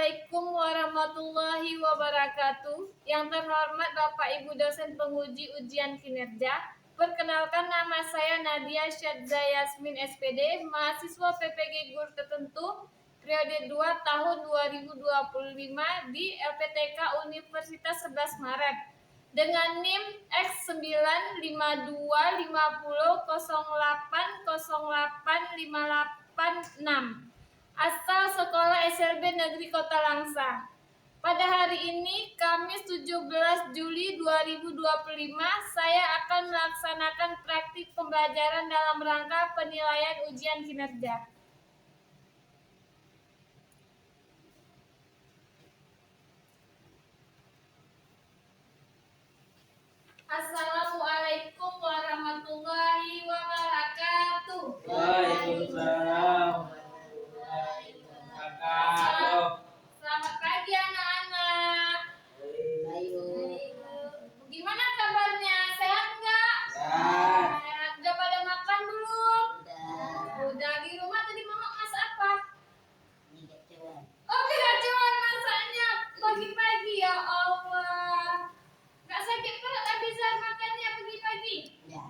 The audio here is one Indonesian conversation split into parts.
Assalamualaikum warahmatullahi wabarakatuh. Yang terhormat Bapak Ibu dosen penguji ujian kinerja. Perkenalkan, nama saya Nadia Syadza Yasmin SPD, mahasiswa PPG Guru Tertentu periode 2 tahun 2025 di LPTK Universitas 11 Maret dengan NIM X9525080808586. Asal sekolah SLB Negeri Kota Langsa. Pada hari ini, Kamis 17 Juli 2025, saya akan melaksanakan praktik pembelajaran dalam rangka penilaian ujian kinerja. Assalamualaikum warahmatullahi wabarakatuh. Waalaikumsalam. Selamat pagi anak-anak. Gimana kabarnya? Sehat nggak? Sehat. Udah pada makan belum? Udah. Di rumah tadi mama masak apa? Kecewaan. Oh, keracunan masaknya pagi-pagi, ya Allah. Nggak sakit perut Abizar makannya pagi-pagi? Ya.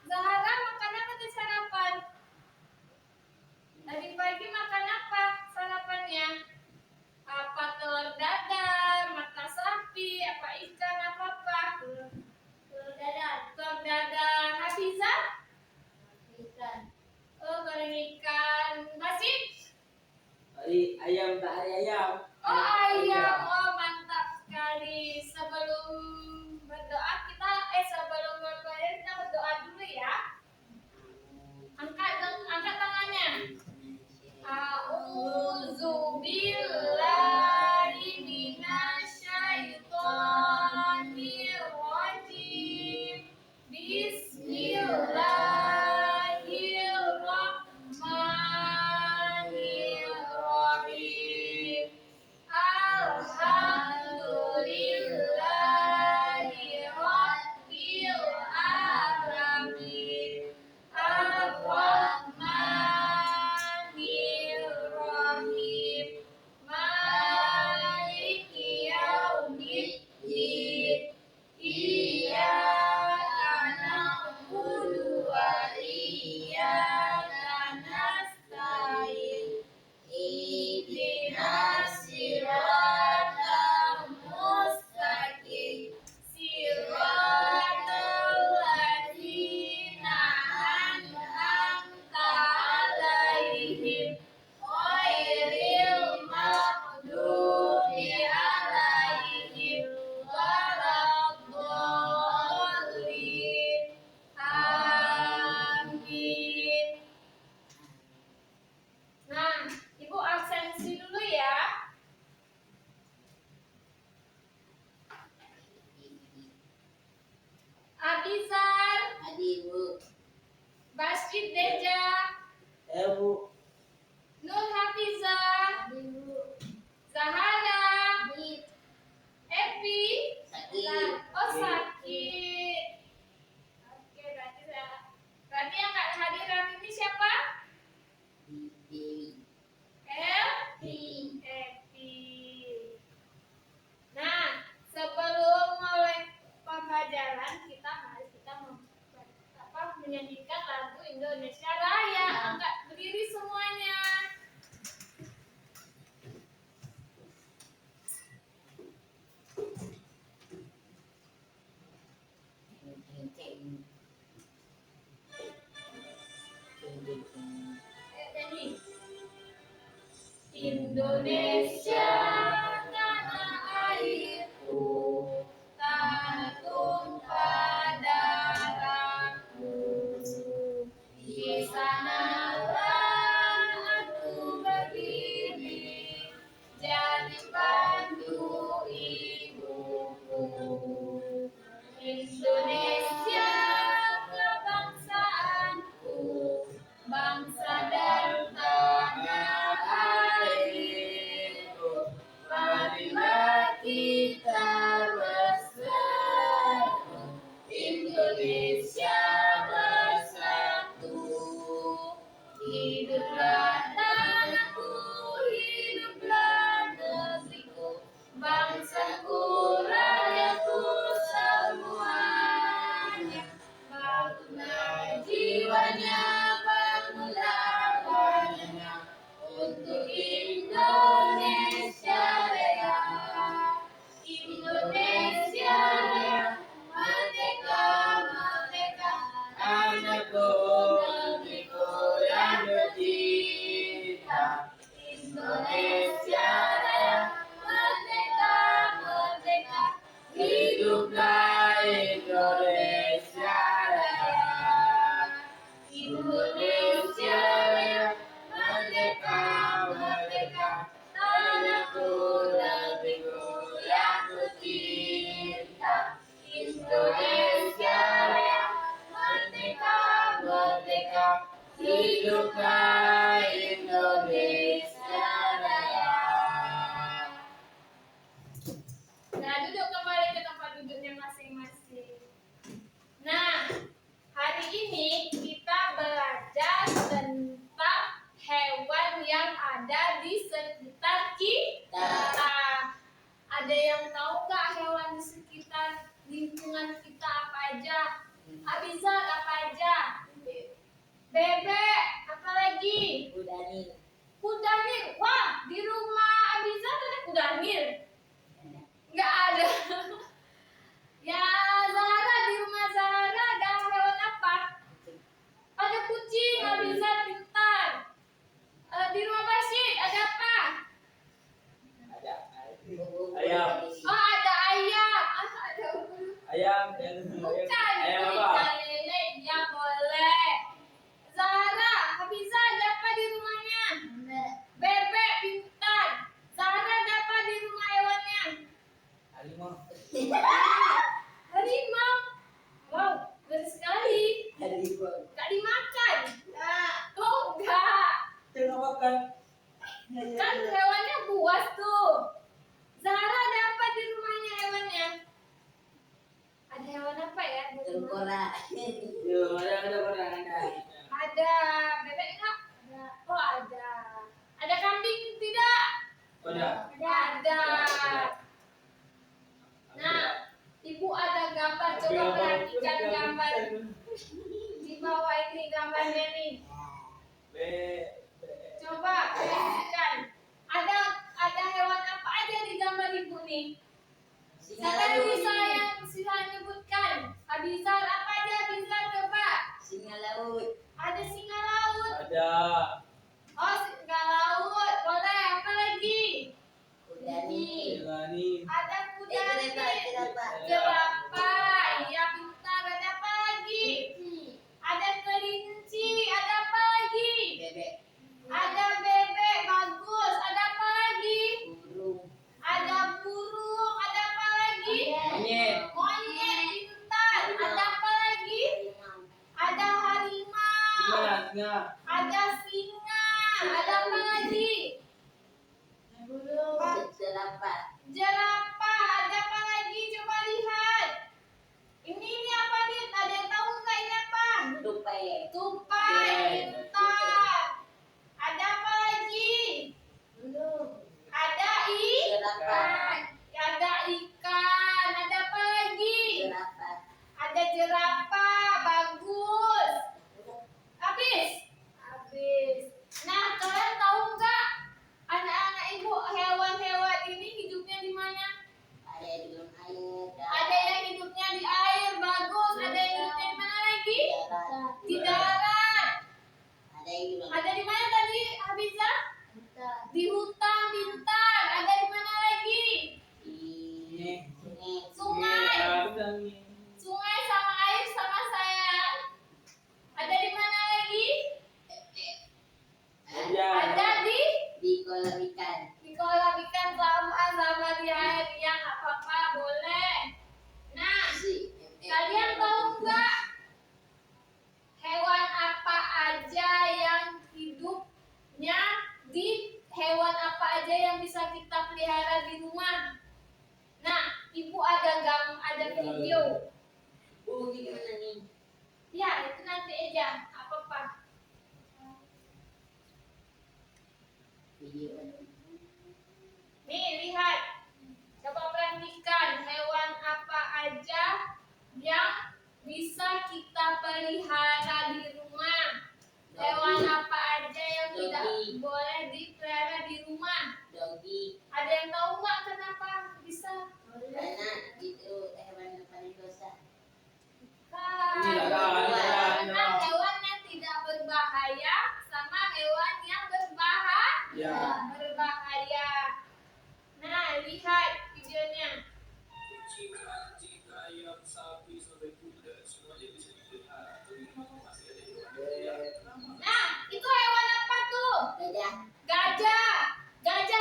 Zahara makan apa tadi sarapan? Tadi pagi makan apa sarapannya? Apa telur dadar, mata sapi, apa ikan, apa? Telur dadar. Hafizah? Ikan. Oh, goreng ikan. Masih? Ayam. Oh, ayam. Oh, mantap sekali. Sebelum berdoa kita berdoa dulu ya. Angkat tangannya. A'udzubillahi minasyaitonirrajim. Bismillahirrahmanirrahim. Alhamdulillahi rabbil alamin. Ar-Rahmanir-Rahim. Maliki yaumiddin. Iyyaka na'budu wa iyyaka nasta'in. Ihdinas siratal mustaqim. Siratal ladzina an'amta 'alaihim ghairil maghdubi 'alaihim waladdallin. Amin. Nah, Ibu absensi dulu ya. Abizar, Ibu. Baskit Deja, Bu. Nur Hafizah, Ibu. Zahara, Epi. Sakit. Oh, sakit. Oke, berarti yang nggak hadir hari ini siapa? Dewi. Epi. Nah, sebelum mulai pembelajaran kita menyanyikan lagu Indonesia Raya. Angkat berdiri semuanya. Nyanyi. Indonesia tanah airku, tanah tumpah darahku. Di sanalah aku berdiri, jadi pandu ibuku. Indonesia kebangsaanku, bangsa dan tanah airku. tanahku negeriku yang kucinta, Indonesia yang merdeka, merdeka, hiduplah Indonesia Raya. Nah, duduk kembali ke tempat duduknya masing-masing. Nah, hari ini kita belajar tentang hewan yang ada di sekitar kita. Ada yang tahu nggak hewan di sekitar lingkungan kita apa aja? Abizar apa aja? Bebek, apa lagi? Kudanil. Kudanil. Wah, di rumah Abizar ada kudanil? Nggak ada. Ya, Zahra, di rumah Zahra ada hewan apa? Ada kucing, Abizar pintar. Di rumah Basyid ada apa? Ada ayam. Oh, ada ayam. Ada Ayam. bukan. Ayam Itu apa? ikan lele. Ya, boleh. Zahra, Hafiza ada apa di rumahnya? Bebek pintar. Zahra ada apa di rumah hewannya? Harimau. Harimau. Wow, benar sekali. Harimau. Gak dimakan. Oh, enggak. Jangan makan. Kan hewannya buas tuh. Zahra ada apa di rumahnya hewannya? Ada hewan apa ya? di rumah? Tengkorak. Yo, ada orang ada. Ada bebek enggak? Ada. Oh, ada. Ada kambing tidak? Ada. Ada. Nah, Ibu ada gambar. Coba perhatikan gambar di bawah ini gambarnya nih. Coba perhatikan. Ada hewan apa aja di gambar Ibu nih? Siapa yang bisa nyebutkan? Abizar apa aja? Abizar coba. Singa laut. Ada singa laut. Ada. Oh, singa laut. Boleh. Apa lagi? Kudanil. Jelani. Ada kuda. Jerapah. Jerapah. Iya, pintar. Ada apa lagi? Ada kelinci. Ada apa lagi? Bebek. Ada bebek. Bagus. Ada apa lagi? Burung. Ada burung. Ada apa lagi? Monyet. Monyet. Pintar. Ada apa lagi? Harimau. Ada harimau. Singa. Ada singa. Ada apa lagi? Jerapah. Jerapah. Ada apa lagi? Coba lihat. Ini apa nih? Ada yang tahu nggak ini apa? Tupai. Tupai. Pintar. Ada apa lagi? Ada Jerapah. Ada ikan. Ada apa lagi? Jerapah. Ada jerapah. Bagus. Habis. Nah, kalian tahu nggak anak-anak ibu hewan-hewan ini hidupnya di mana? Ada di dalam air. Ada yang hidupnya di air. Bagus. Ada yang hidupnya di mana lagi? darat. Di darat. Ada yang di dalam Ada di mana tadi, Hafiza? Di hutan. Pintar. Ada di mana lagi? di Sungai. Sungai. Sungai sama air sama sayang. Ada di mana lagi? Ada di kolam ikan. di kolam ikan sama di air. Ya, nggak apa-apa, boleh. Nah, kalian tahu nggak hewan apa aja yang hidupnya di hewan apa aja yang bisa kita pelihara di rumah? Nah, ibu ada video. Oh, gimana nih? Ya, itu nanti aja. Apa-apa. Video. Nih, lihat. Coba perhatikan hewan apa aja yang bisa kita pelihara di rumah. Hewan apa aja yang tidak boleh dipelihara di rumah. Dogi. Ada yang tahu nggak kenapa bisa? Karena itu hewan yang paling dosa. Karena hewan yang tidak berbahaya sama hewan yang Ya. berbahaya. Nah, lihat videonya. Kucing, anjing, ayam, sapi, sampai kuda, semuanya bisa dipelihara. Masih ada hewan. Nah, itu hewan apa tuh? Gajah. Gajah. Gajah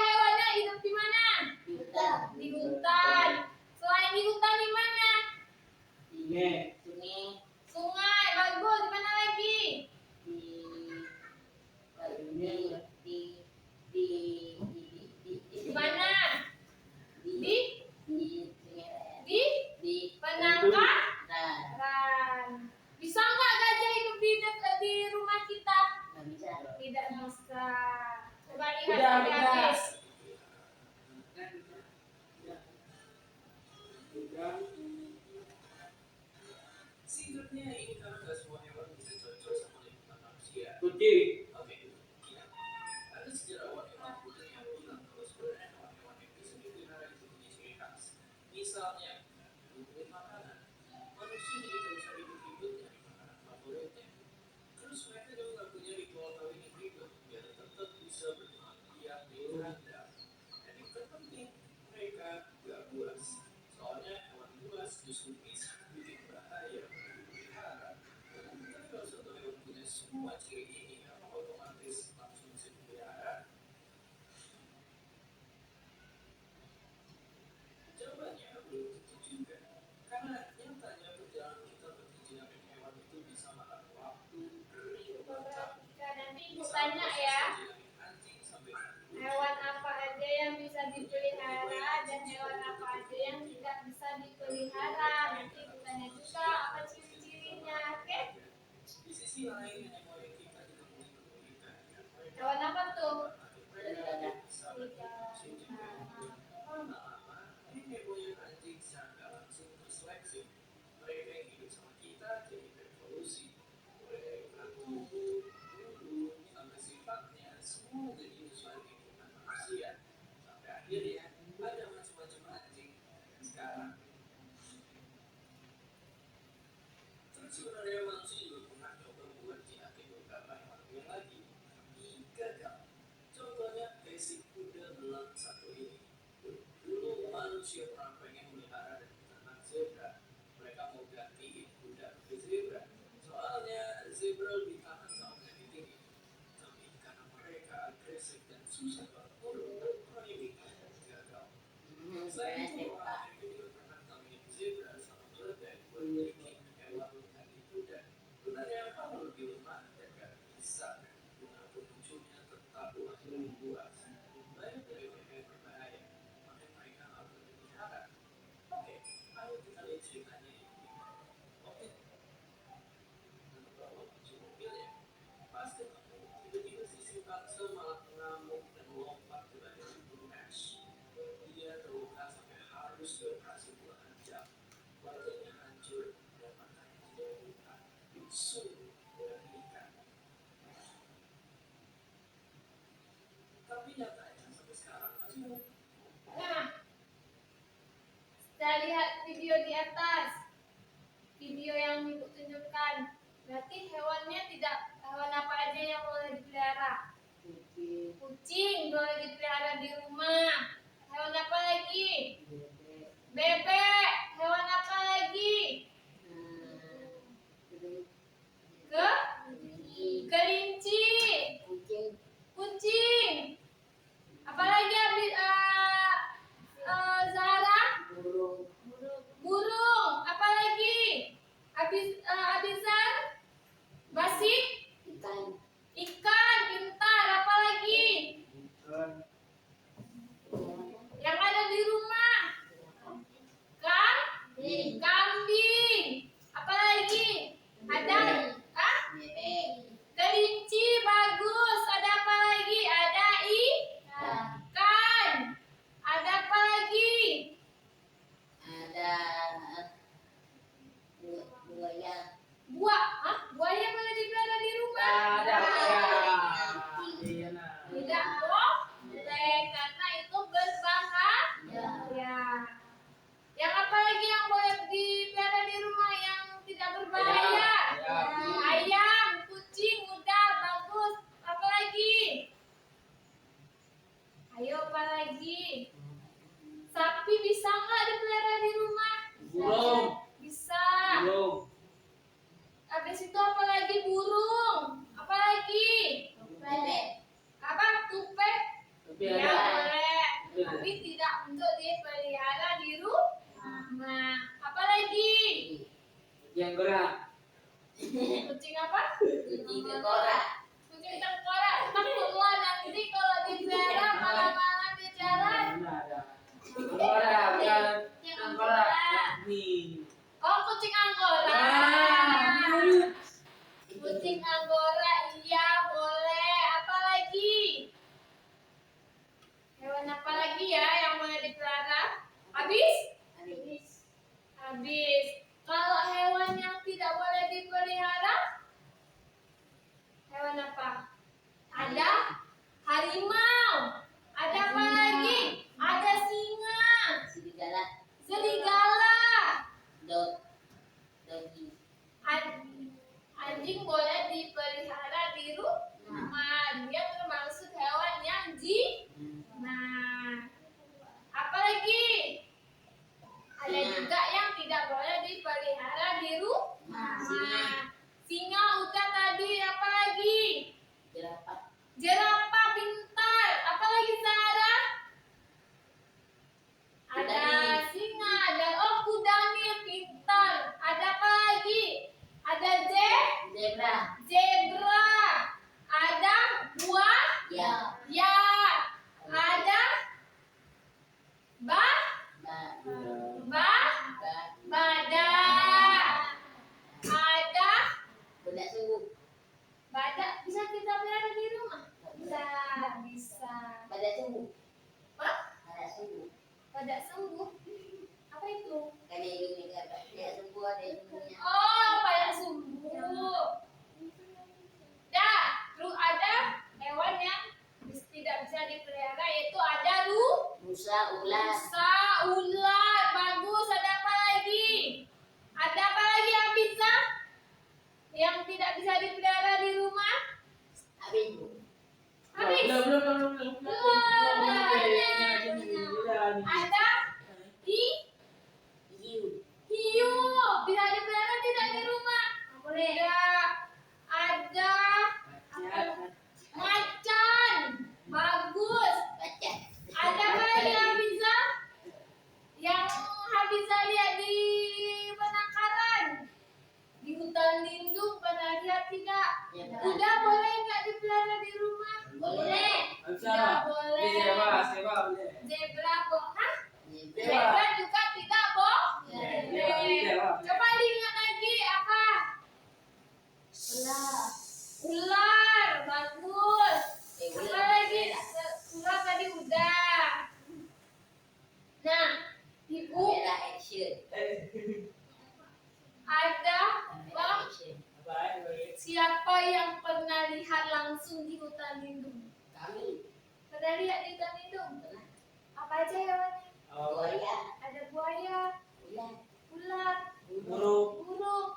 Sungai. Sungai, bagus. Di mana lagi? Di mana? Di penangkaran. Bisa nggak gajah hidup di rumah kita? Tidak bisa. Coba lihat Udah, adik-adik. Singkatnya ini karena nggak semua hewan bisa cocok sama lingkungan manusia. Kucing. Oke, gini. Ada sejarawan yang mampu yang bilang kalau sebenarnya hewan-hewan yang bisa dipelihara itu punya ciri khas. Misalnya, butuhin makanan. Manusia jadi nggak usah ribut-ribut nyari makanan favoritnya. Terus mereka juga nggak punya ritual kawin yang ribet biar tetap bisa berkembang biak di randang. Dan yang terpenting, mereka nggak buas. Soalnya hewan buas justru bisa bikin bahaya bagi dipelihara. Tapi kalau satu hewan punya semua ciri ini, apa otomatis langsung bisa dipelihara? Jawabannya belum tentu juga. Karena nyatanya perjalanan kita berhijrah dengan hewan itu bisa makan waktu bertahun-tahun. Nanti ibu tanya ya. Hewan apa aja yang bisa dipelihara dan hewan apa aja yang tidak bisa dipelihara. Nanti ibu tanya juga apa ciri-cirinya, oke? Di sisi lain, hewan yang kita juga memiliki Hewan apa tuh? lama-lama ini hewan anjing secara langsung terseleksi. Mereka yang hidup sama kita jadi berevolusi. Mulai dari tubuh, bulu, sampai sifatnya, semua jadi menyesuaikan lingkungan manusia. Sampai akhirnya ada macam-macam anjing sekarang. Terus sebenarnya manusia juga pernah coba membuat jinak beberapa hewan yang lagi, tapi gagal. Contohnya basic kuda belang satu ini. Dulu manusia pernah pengen melihara dan ternak zebra. Mereka mau gantiin kuda ke zebra. Soalnya zebra lebih tahan sama penyakit ini. Tapi karena mereka agresif dan susah berburu, proyek ini gagal. Selain itu, orang Amerika juga pernah kawinin zebra sama keledai buat jadi hewan kaki kuda. Sebenarnya kalau lebih lemah dan gak bisa, guna munculnya tetap lebih buas. Banyak dari mereka yang berbahaya, makanya mereka nggak boleh dipelihara. Oke, ayo kita lihat ceritanya ini. Oke, bawa kunci mobil ya. Pas ketemu, tiba-tiba si Simpangsa malah mengamuk dan melompat ke badan Blue Ash. Dia terluka sampai harus dioperasi puluhan jam. Wajahnya hancur dan matanya tidak buka. Sungguh mengerikan. Tapi nyatanya sampai sekarang masih Nah, kita lihat video di atas. Video yang ibu tunjukkan. Berarti hewan apa aja yang boleh dipelihara? Kucing boleh dipelihara di rumah. Hewan apa lagi? Bebek. Hewan apa lagi? Kelinci. Kucing. Apalagi Zahra? Burung. Apalagi? Abizar? Basit? Ikan. Pintar. Apalagi? Yang ada di rumah? Kambing. Apalagi? Ada? Kelinci. Bagus. Ada apa lagi? Ada ikan. Ada apa lagi? Buaya boleh dipelihara di rumah? Ada. Iya nah. Tidak boleh karena itu berbahaya. Yang apa lagi yang boleh dipelihara di rumah yang tidak berbahaya? Ayam, kucing, udah bagus. Apa lagi? Ayo apa lagi? Sapi bisa nggak dipelihara di rumah? Burung. Bisa. Burung. Habis itu apa lagi? Burung. Apa lagi? Apa? Tupek? Tapi Ya ada. boleh. Tapi tidak untuk dipelihara di rumah. Apa lagi? Yang gerak. Kucing apa? Kucing tengkorak. Kucing tengkorak. Takutlah nanti kalau dipelihara malam-malam di jalan. Tengkorak, bukan Yang tengkorak. Angora. Nih. Oh, kucing Angora. Kucing Angora, iya boleh. Apa lagi? Hewan apa lagi ya yang boleh dipelihara? Habis? Habis. Kalau hewan yang tidak boleh dipelihara, hewan apa? Ada harimau. Ada apa lagi? Ada singa, Serigala. serigala. Dogi. Anjing boleh dipelihara di rumah. Dia termasuk hewan yang Nah, apa lagi? Ada juga yang tidak boleh dipelihara di rumah. Singa udah tadi, apa lagi? Jerapah. Jerapah pintar. Apa lagi Sarah? Ada singa, ada kudanil pintar. Ada apa lagi? Ada Zebra. zebra. Ada buah. Ya. Ya. Ada Ba. badak. Ada Budak subuh. badak. Bisa kita pelihara di rumah? Bisa. Badak subuh. Hah? Badak subuh. Badak sembuh. Apa itu? Karena hidungnya kan badak subuh ada hidungnya. Oh, badak sembuh. Dah, terus ada hewan yang tidak bisa dipelihara, yaitu ada Rusa, ular. rusa, ular. Bagus. Ada apa lagi? Ada apa lagi yang bisa? Yang tidak bisa dipelihara di rumah? Habis bu. Habis. Belum. Ada Hiu. hiu. Bisa dipelihara tidak di rumah? Tidak. Ada macan. Bagus. Baca. Ada apa lagi yang bisa? Yang bisa lihat di penangkaran? Di hutan lindung pernah lihat tidak? Ya, Udah boleh nggak dipelihara di rumah? Boleh. Tidak boleh. Sewa boleh. Zebra Hah? Zebra. Zebra juga tidak boleh. Coba diingat lagi apa? Ular. Bagus. Apa lagi? Ular tadi udah. Nah, ibu Kamera action. ada Bang, Action. siapa yang pernah lihat langsung di hutan lindung? Kami. Pernah lihat di hutan lindung? Pernah. Apa aja hewannya? Buaya. Ada buaya, Ular. ular, Burung. burung,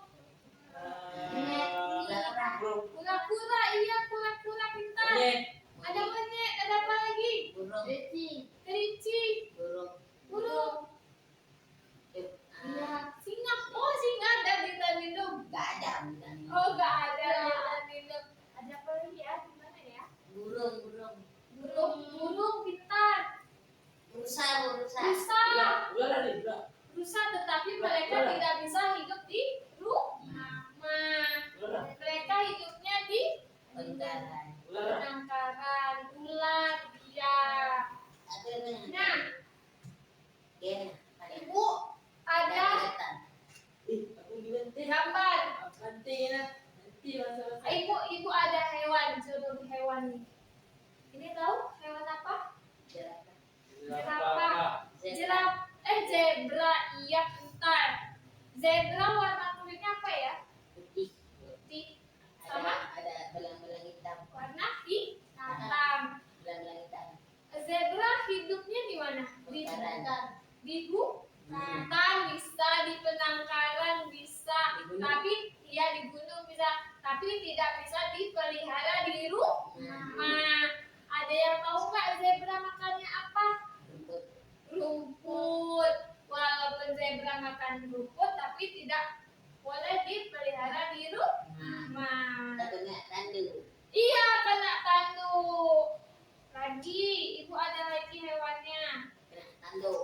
kura-kura. Iya, kura-kura pintar. Ada monyet, ada apa lagi? Burung. Kerinci, Burung. burung. Iya, singa. Oh, singa ada di hutan lindung. Gak ada bukan. Oh, nggak ada di hutan lindung. Ada apa lagi ya? Gimana ya? Burung. Burung pintar. Rusa. Rusa. Rusa, tetapi mereka tidak bisa hidup di rumah. Mereka hidupnya di Penangkaran. penangkaran. Ular, iya. Nah, Gena. ibu ada gambar. Ibu ada hewan, seluruh hewan nih. Ini tahu hewan apa? Zebra. Iya, pintar. Zebra warna kulitnya apa ya? Putih. Putih. Sama Ada belang-belang hitam. warna hitam. Belang-belang hitam. Zebra hidupnya di mana? Di hutan, bisa di penangkaran, bisa. Tapi iya di gunung bisa. Tapi tidak bisa dipelihara di rumah. Ada yang tahu nggak zebra makannya apa? Rumput. Walaupun zebra makan rumput, tapi tidak boleh dipelihara di rumah. Takutnya tandu. Iya, kena tanduk. Lagi, ibu ada lagi hewannya. Kena tandu.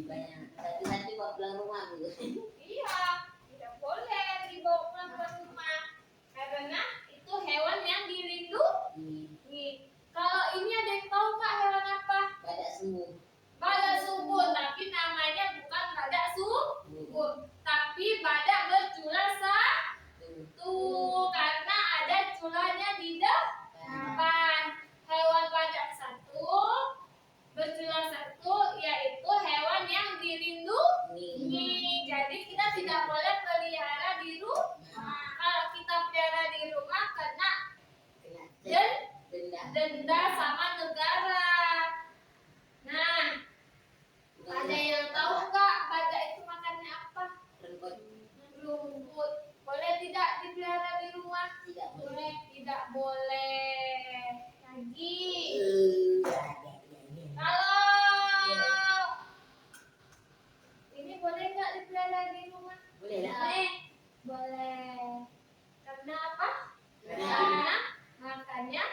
banyak. Satu-satu bawa pulang rumah Bu. Iya, tidak boleh dibawa pulang ke rumah karena itu hewan yang dilindungi. Kalau ini ada yang tahu Kak hewan apa? Badak sembuh. Badak subuh, tapi namanya bukan badak subuh, tapi badak bercula satu karena ada culanya di depan. Hewan badak satu bercula satu yaitu hewan yang dilindungi. Jadi kita tidak boleh pelihara di rumah. Kalau kita pelihara di rumah kena denda sama negara. Nah, ada yang tahu nggak badak itu makannya apa? Rumput. Boleh tidak dipelihara di rumah? Tidak Boleh, tidak boleh. Lagi. Kalau ini boleh nggak dipelihara di rumah? Boleh lah. Boleh. Boleh. Karena apa? Karena Karena makannya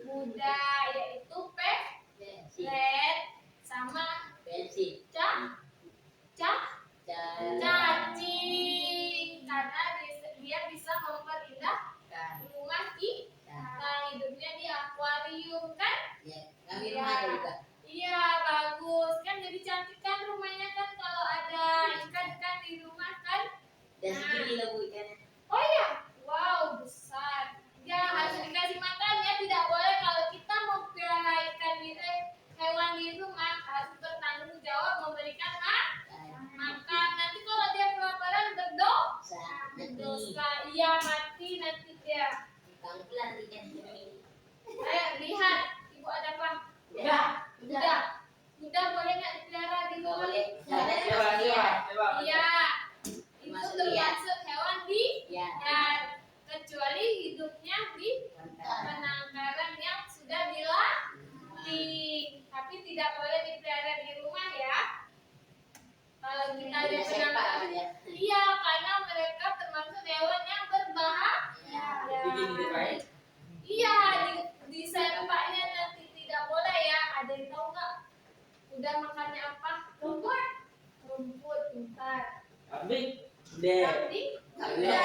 mudah, yaitu pelet sama Pensi. cacing. Karena dia bisa memperindah rumah kita. Hidupnya di akuarium kan? Ya, kami rumah ada juga. Iya, bagus. Kan jadi cantik kan rumahnya kan kalau ada ikan-ikan di rumah kan? Dan segini lah Bu ikannya. Oh iya, wow besar. Ya harus dikasih makan ya, tidak boleh kalau kita mau pelihara ikan hewan di rumah harus bertanggung jawab memberikan makan. Nanti kalau dia kelaparan berdosa. Iya mati nanti dia. Kang pelan ikan ini. Ayo lihat, ibu ada apa? Udah boleh nggak dipelihara di rumah? Boleh. Coba. Iya. Itu Termasuk liar. termasuk hewan di Ya. kecuali hidupnya di penangkaran yang sudah dilatih, tapi tidak boleh dipelihara di rumah ya. Kalau kita ada Tidak sepak penangkaran, ya. iya karena mereka termasuk hewan yang berbahaya. Bikin ini baik. Iya di sempaknya nanti tidak boleh ya. Ada yang tahu nggak? Udah makannya apa? Rumput, bentar. Kambing. Deh. Kambing, Iya,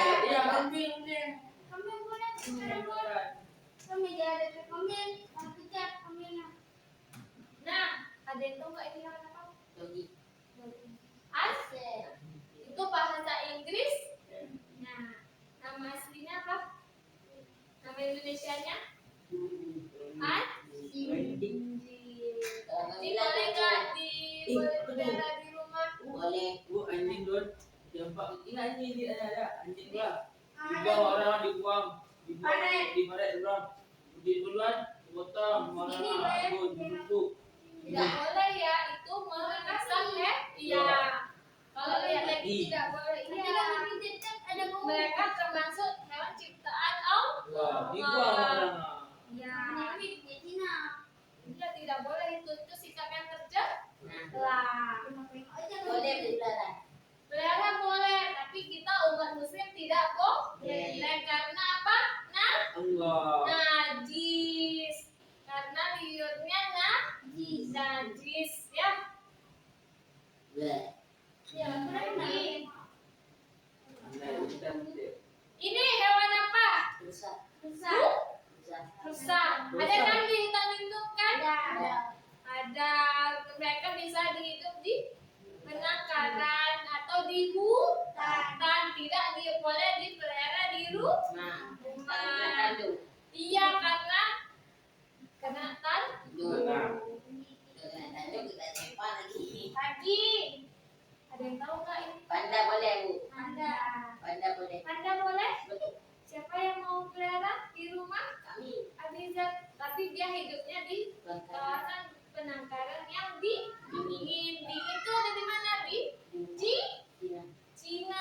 kambing deh. kambing boleh, kambing jadi kambing, kambingnya. Nah, ada yang tahu nggak ini hewan apa? Dogi. Asep. Itu bahasa Inggris. Nah, nama aslinya apa? Nama Indonesianya? Anjing. Boleh nggak dipelihara di rumah? Boleh. Bu, anjing don. Jampak ini anjing di ada anjing gua. Dibuang orang dibuang. Dimaret orang. Duluan potong orang bulu. Tidak boleh ya, itu merusak ya. Iya. Kalau lihat lagi tidak boleh. Iya. Mereka termasuk hewan ciptaan Wah, dibuang orang. Iya. Iya tidak boleh itu sikap yang tercela. Boleh pelihara. Pelihara boleh, tapi kita umat muslim tidak boleh. Karena apa? Allah. Najis. Karena liurnya najis ya. Boleh. Ya, lagi. Nah, Ini hewan apa? Rusak. Rusa. Rusak. Rusa. Ada kan di hutan lindung kan? Ada. Mereka bisa hidup di penangkaran atau di hutan. Tidak boleh dipelihara di rumah. Iya karena Tanduk. Nah. Tanduk kita sepak lagi. lagi. Ada yang tahu nggak ini? Panda boleh Bu. Panda. Panda boleh. Panda boleh? Betul. Siapa yang mau pelihara di rumah? Kami. Adizat. Tapi dia hidupnya di Bangka. kawasan penangkaran yang dingin. Dingin itu ada di mana? Di Cina.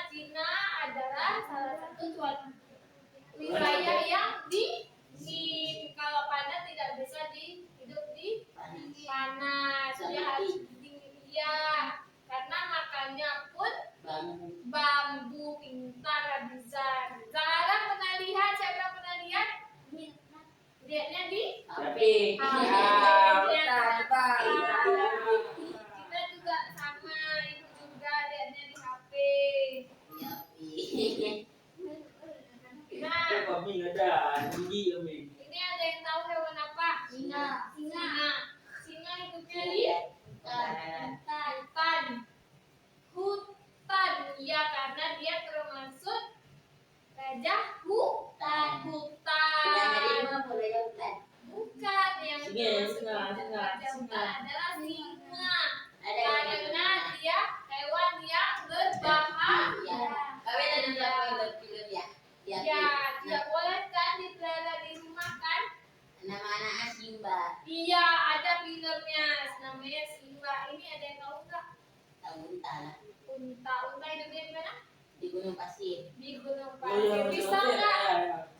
Cina adalah salah satu wilayah yang dingin. Kalau panda tidak bisa hidup di panas. Dia harus dingin. Iya. Karena makannya pun Bambu. bambu. Pintar Adizat. Sekarang pernah lihat? Siapa pernah lihat? Lihatnya di Tapi Ah, ya, iya. cepat. kami nggak ada gigi kami. Ini ada yang tahu hewan apa? Singa. Singa. Singa hidupnya di hutan. Hutan. Ya, karena dia termasuk raja hutan. Yang ada Hutan. boleh hutan. Bukan yang termasuk Singa. raja hutan adalah singa. Ada yang Karena dia hewan yang berbahaya. Kawin ada berapa film ya? Ya, tidak boleh kan dipelihara di rumah kan? Nama anak Simba. Iya, ada filmnya, namanya Simba. Ini ada yang tahu nggak? Tahu unta lah. Unta, unta hidupnya di mana? Di Gunung Pasir. Di Gunung Oh iya, Pasir. Bisa betul. nggak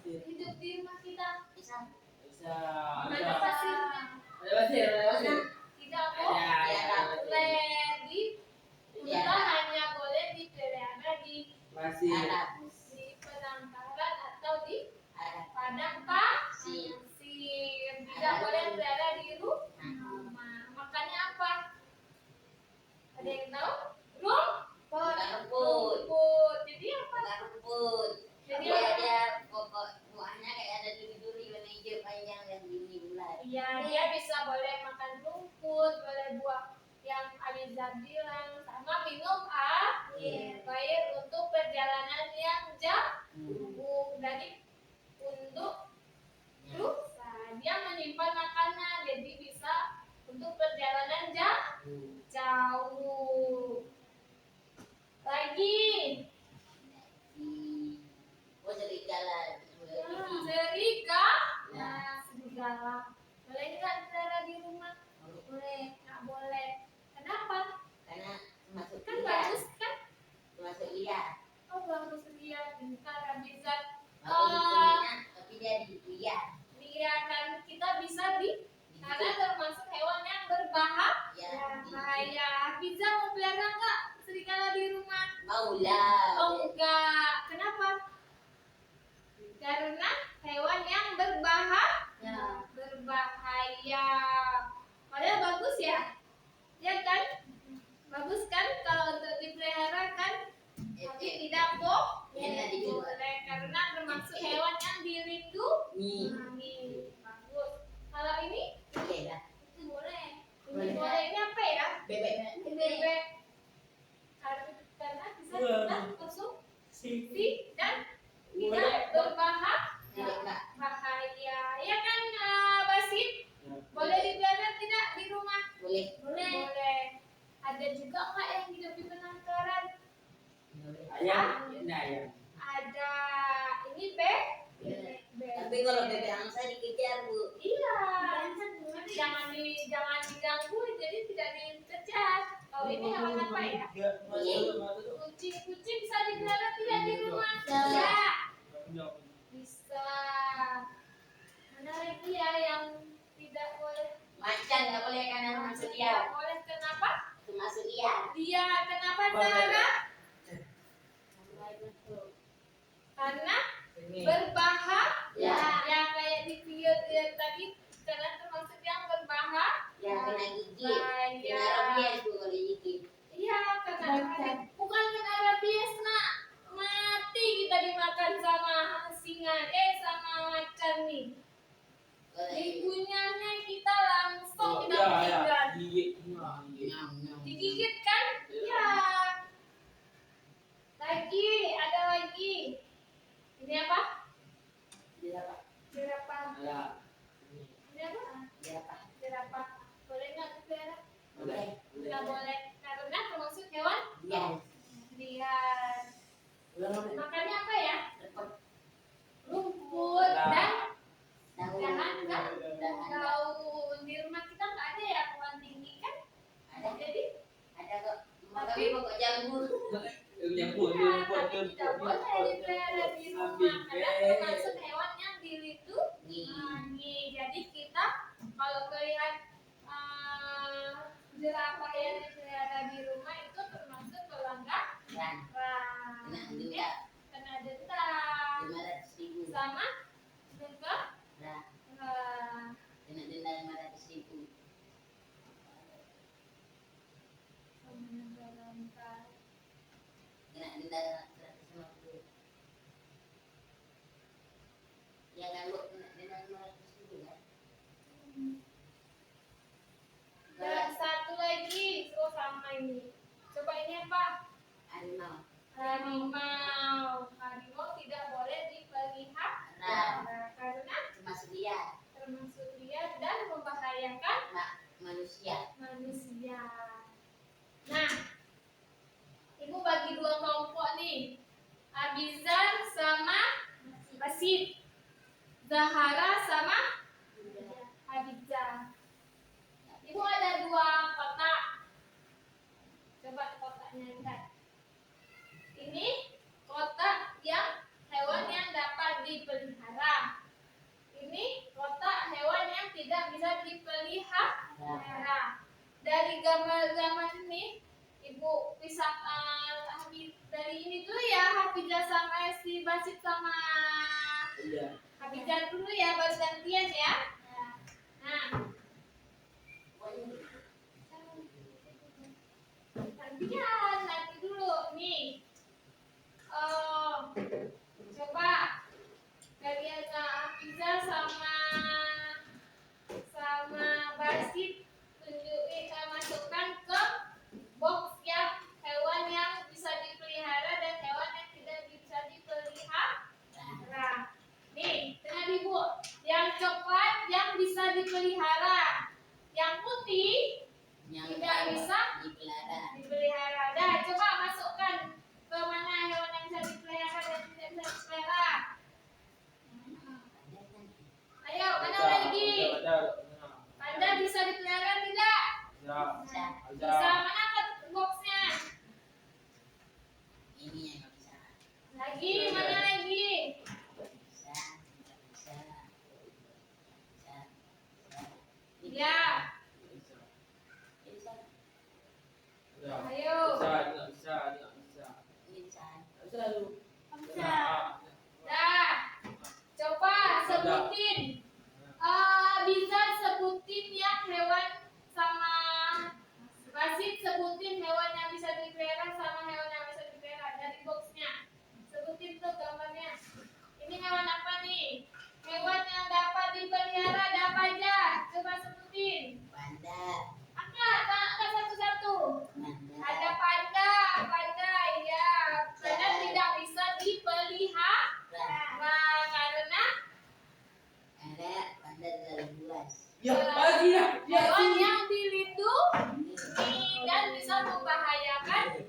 Ya. hidup di rumah kita? Bisa. Bisa. Mana pasirnya? Ada pasir, ada pasir. Tidak kok. Ada. Boleh di unta hanya boleh dipelihara di Pasir. Arab. penangkaran atau di Arab. padang pasir. Tidak boleh berada di rumah. Makannya apa? Ada yang tahu? Bukan rumput. Rumput. Jadi apa? Bukan rumput. Jadi Dia apa? ada pokok buahnya kayak ada duri-duri warna hijau panjang dan gini ular. Iya, dia bisa boleh makan rumput, boleh buah yang Aliza bilang, sama minum air. Baik untuk perjalanan yang jauh. Jadi untuk rusa, dia menyimpan makanan, jadi bisa untuk perjalanan jauh. Lagi, Oh serigala. serigala. Boleh nggak dipelihara di rumah? Boleh, nggak boleh. Kenapa? Karena masuk Kan liar. bagus kan? Masuk liar. Oh, bagus dia pintar, bisa. Bagus kulitnya, tapi dia di liar. Dia kan kita bisa karena termasuk hewan yang berbahaya. Bisa mau pelihara nggak serigala di rumah? Mau lah. Oh enggak. Kenapa? Karena hewan yang berbahaya. Padahal bagus ya? Ya kan? Bagus kan kalau untuk dipelihara kan? Tapi tidak boleh karena termasuk hewan yang dilindungi. Bagus. Kalau ini Iya lah. itu boleh. Boleh. Ini boleh. Ini apa ya? Bebek. Bebek. Karena bisa kita konsumsi dan tidak berbahaya. Bebek Mbak. Ya kan, Basit? Boleh dipelihara tidak di rumah? Boleh. Boleh. Ada juga nggak yang hidup di penangkaran? Ayam, ini ayam. Ada. Ini bebek. Tapi kalau bebek angsa dikejar Bu. Iya. Jangan diganggu, jadi tidak dikejar. Kalau ini hewan apa ya? Kucing bisa dipelihara tidak di rumah? Bisa. Bisa. Mana lagi ya yang tidak boleh? Macan nggak boleh karena masuk Tidak liar. boleh. Kenapa? Masuk liar. Dia kenapa Sarah? Karena berbahaya. Ya kayak di video tadi karena termasuk yang berbahaya. Ya kena gigit. Kena rabies Bu kalau digigit. Iya, karena bukan kena rabies, nak. Mati kita dimakan sama singa, sama macan nih. Dikunyahnya kita langsung kita meninggal. Digigit kan? Iya. Lagi, ada lagi. Ini apa? Jerapah. Ini apa? Jerapah. Boleh nggak dipelihara? Nggak boleh. Karena termasuk hewan Ya. liar. Makannya apa ya? Rumput dan dahan kan? Daun di rumah kita nggak ada ya pohon tinggi kan? Jadi Ada kok. Tapi pokok jambu. tapi tidak boleh dipelihara di rumah karena termasuk hewan yang dilindungi. Jadi kita kalau melihat jerapah yang dipelihara di rumah itu termasuk pelanggaran. Kena denda. Kena denda 500.000. sama juga Nah, eh, kena denda 500.000. Kena denda 150. Dan satu lagi, oh sama ini. Coba ini apa? Harimau. Harimau. Harimau tidak boleh dipelihara karena Termasuk dia. termasuk liar dan membahayakan Manusia. manusia. Nah, ibu bagi dua kelompok nih. Abizar sama Basit. Zahara sama Abizar. Ibu ada dua kotak. Coba kotaknya lihat. Ini kotak yang hewan yang dapat dipelihara. Ini kotak hewan yang tidak bisa dipelihara. Dari gambar-gambar ini, Ibu pisah dari ini dulu ya, Hafizah sama si Basit sama Iya. Hafizah dulu ya, baru gantian ya. Nah, gantian nanti dulu nih. Coba kalian Hafizah sama Basit tunjukin, masukkan ke box yang hewan yang bisa dipelihara dan hewan yang tidak bisa dipelihara. Nih, dengar ibu, yang coklat yang bisa dipelihara, yang putih Yang tidak bisa dipelihara. dipelihara. Dah, coba masukkan ke mana hewan yang bisa dipelihara dan tidak bisa dipelihara. Ayo, mana lagi? Anda bisa dipelihara tidak? Bisa. Mana ke boxnya? Ini yang nggak bisa. Lagi, mana lagi? Bisa. Bisa. Bisa. Ya, Bisa. ayo. Bisa. Bisa. Dah, coba sebutin. Bisa sebutin yang hewan sama Basit sebutin hewan yang bisa dipelihara sama hewan yang bisa dipelihara dari boxnya. Sebutin tuh gambarnya. Ini hewan apa nih? Hewan yang dapat dipelihara ada apa aja? Coba sebutin. Panda. Angkat satu-satu. Ada Panda. panda, ya. Panda tidak bisa dipelihara karena Ada panda terlalu luas. Ya, lagi ya. hewan yang dilindungi dan bisa membahayakan.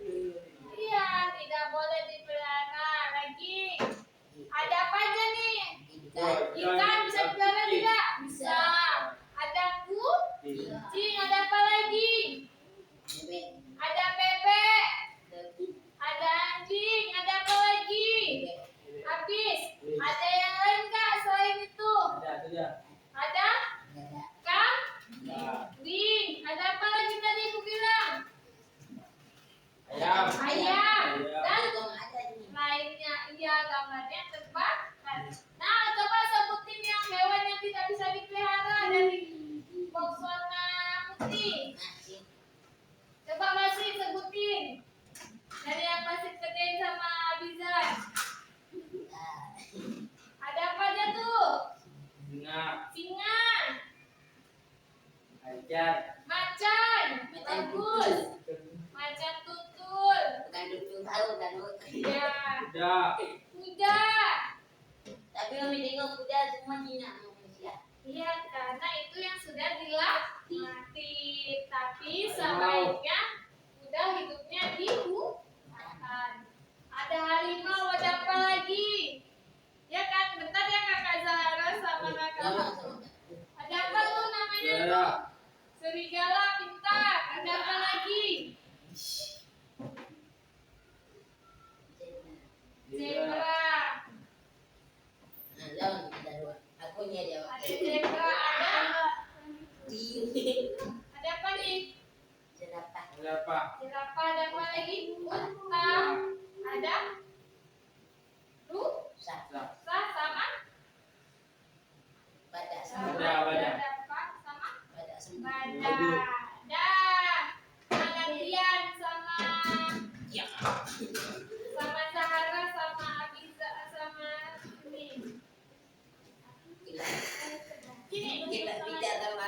Iya, tidak boleh dipelihara lagi. Ada apa aja nih? Ikan bisa dipelihara tidak? Bisa. Ada kucing, ada apa lagi? Bebek. Ada bebek, Bebek. ada anjing, ada apa lagi? Habis. Ada yang lain nggak selain itu? Ada Ada. kambing. Ada apa lagi tadi aku bilang? Ayam. Ayam. Dan Kok nggak ada nih? lainnya, iya gambarnya terbakar. Nah, coba sebutin yang hewan yang tidak bisa dipelihara dari box warna putih. Nasi. Coba masih sebutin dari yang masih kerjain sama Abizar. Ah. Ada apa aja tuh? Singa, macan, bagus, macan tutul, Bukan tutul tahu kan Bu? ya, kuda. Tapi kami tengok kuda semua jinak sama manusia. Iya, karena itu yang sudah dilatih. Tapi sebaiknya udah hidupnya di hutan. Ada harimau, ada apa lagi? Ya kan, bentar ya kakak Zahara sama kakak. Sama-sama. Ada apa tuh namanya tuh? Serigala, pintar. Ada apa lagi? Zebra. Nah, lawan kita dua. Aku nya jawab. Ada zebra, ada. Iya. Ada apa nih? Jerapah. Jerapah, ada apa lagi? Unta. Ada? Rusa Sah. sama? Badak Sama sama. Badak. apa? Sama? Badak sama. Badak. Dah. Gantian sama Ya. Zahara sama Abiza sama ini. Kita Sini, kita sama- bicara sama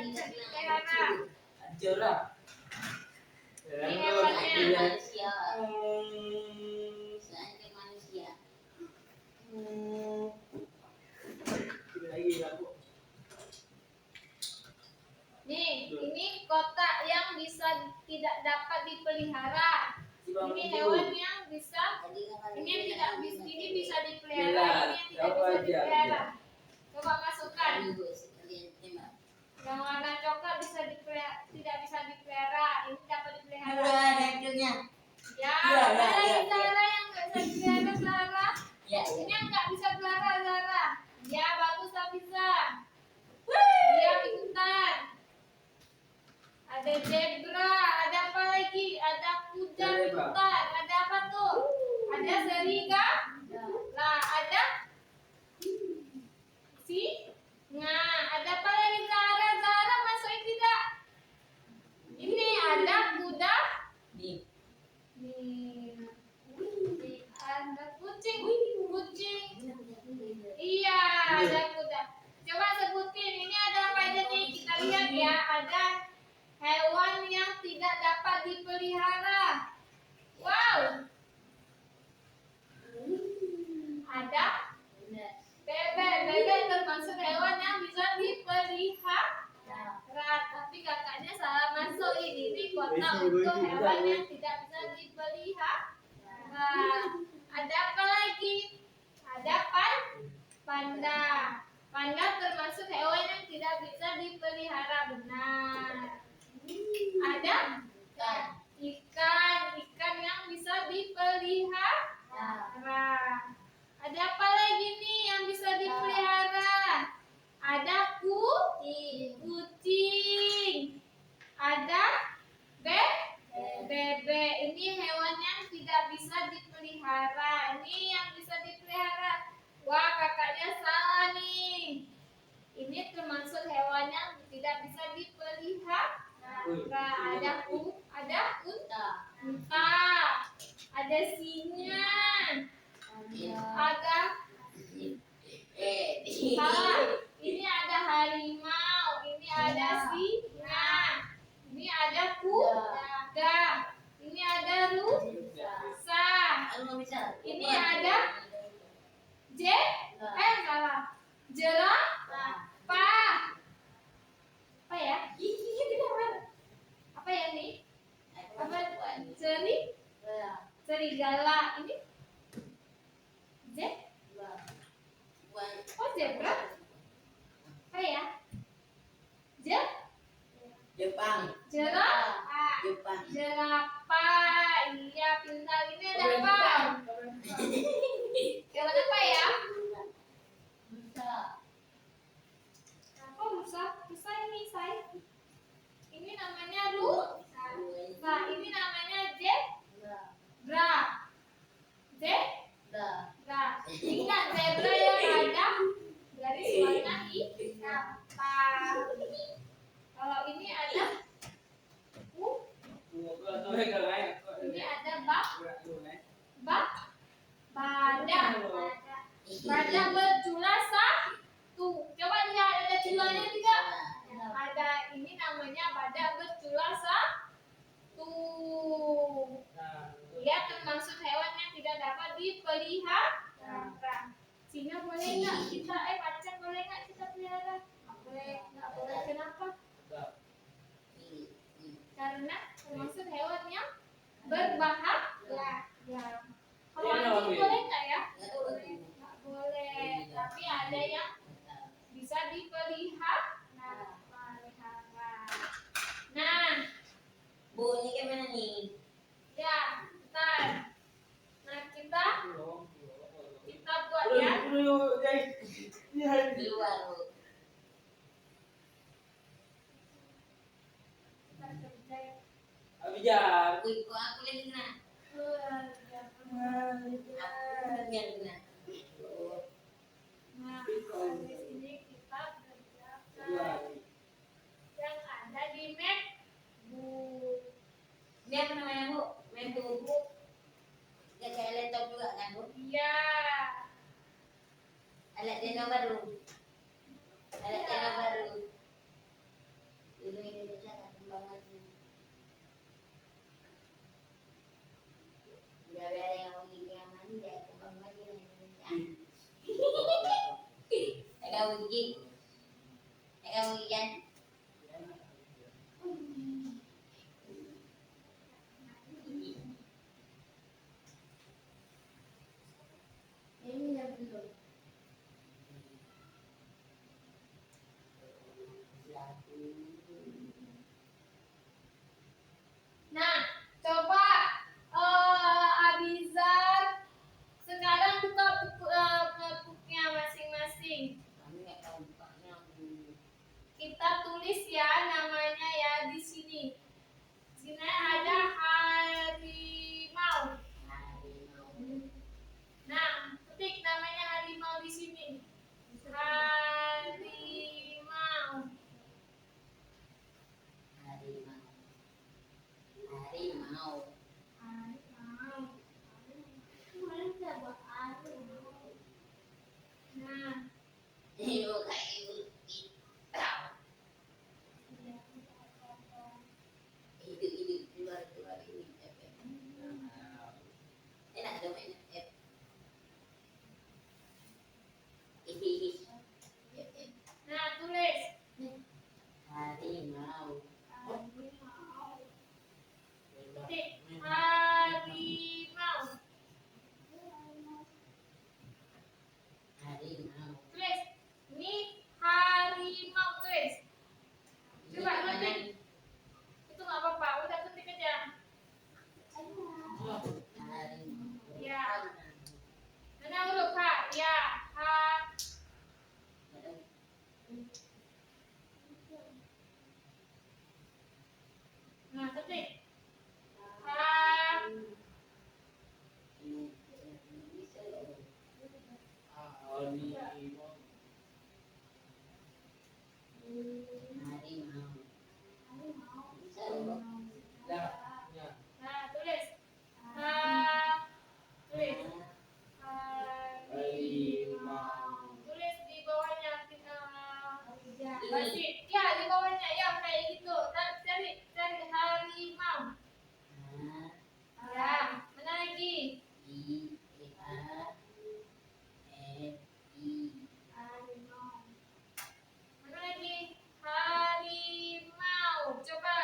bisa dipelihara. Hancur lah. Ini Hancur. hewannya. Manusia. Seanjur manusia. Lagi aku. Nih, ini kotak yang bisa tidak dapat dipelihara. Ini hewan yang bisa, ini yang tidak bisa, ini bisa dipelihara, ini yang tidak bisa dipelihara. Coba masukkan. Yang warna coklat bisa dipelihara, tidak bisa dipelihara. Ini dapat dipelihara. Ya, ada lagi Zara yang nggak bisa dipelihara Zara. Ini yang nggak bisa pelihara Zara. Ya, bagus Hafiza. Dia pintar. Ada zebra, ada apa lagi? Ada kuda pintar. Ada apa tuh? Ada serigala. Nah, ada singa. Ada apa lagi Zara? Zara masukin tidak? Ini ada kuda. Nih. Ada kucing. Iya, ada kuda. Coba sebutin. Ini ada apa aja nih? Kita lihat ya. Ada hewan yang tidak dapat dipelihara. Wow. Ada bebek. Bebek termasuk hewan yang bisa dipelihara. Tapi kakaknya salah masuk ini. Ini kotak untuk hewan yang tidak bisa dipelihara. Ada apa lagi? Ada panda. Panda termasuk hewan yang tidak bisa dipelihara. Benar. Ada ikan yang bisa dipelihara. Ada apa lagi nih yang bisa dipelihara? Ada kucing. Ada bebek. Ini hewan yang tidak bisa dipelihara. Ini yang bisa dipelihara. Wah, kakaknya salah nih. Ini termasuk hewan yang tidak bisa dipelihara. Ada unta. Ada singa. Ada salah. Ini ada harimau. Ini ada singa. Ini ada kuda. Ini ada rusa. Ini ada salah. Jerapah. Apa ya? Apa ya nih? Apa serigala. Ini zebra. Apa ya? Jerapah. Iya, pintar. Ini ada apa? Hewan apa ya? Apa rusa? Rusa ini say. Ini namanya rusa. Nah, ini namanya zebra. Ingat zebra yang ada garis warna hitam. Kalau ini ada ini ada badak bercula satu. Coba lihat ada culanya tidak? Ada, ini namanya badak bercula satu. Dia termasuk hewan yang tidak dapat dipelihara. Singa boleh nggak kita? Macan boleh nggak kita pelihara? Nggak boleh. Kenapa? Karena termasuk hewan yang berbahaya. Kalau anjing boleh nggak ya? Nggak boleh. Tapi ada yang bisa dipelihara. Nah, Bu, ini gimana nih? ya, bentar. Nah, kita buat ya. Di luar, Bu. Abijar. Wih, kok aku lagi kena? Aku yang kena. Nah, habis ini kita kerjakan yang ada di MacBook. Ini apa namanya, Bu? MacBook. Ya kayak laptop juga kan, Bu? Iya. Alat channel baru. Gigi. Kamu Ian. Ini ya belum. Nah, coba Abizar sekarang buka notebooknya masing-masing. Kami nggak tahu bukanya. Kita tulis ya namanya ya di sini. Sini ada harimau. Nah, ketik namanya harimau di sini. Harimau. Harimau. Nah, Itu kayak itu. Itu keluar ini. Enak dong enak. nah tulis. Harimau. Ketik harimau. Harimau. Tulis. Ini harimau tulis. Coba ketik. Itu nggak apa-apa, udah ketik aja. Ya. Mana huruf H? Ya, H. Nah, ketik. H. Nah, tulis. H. Tulis. Harimau. Tulis di bawahnya basit. Ya, di bawahnya ya kayak gitu. Cari harimau. Ya, mana lagi? Harimau. Mana lagi? Harimau. Coba.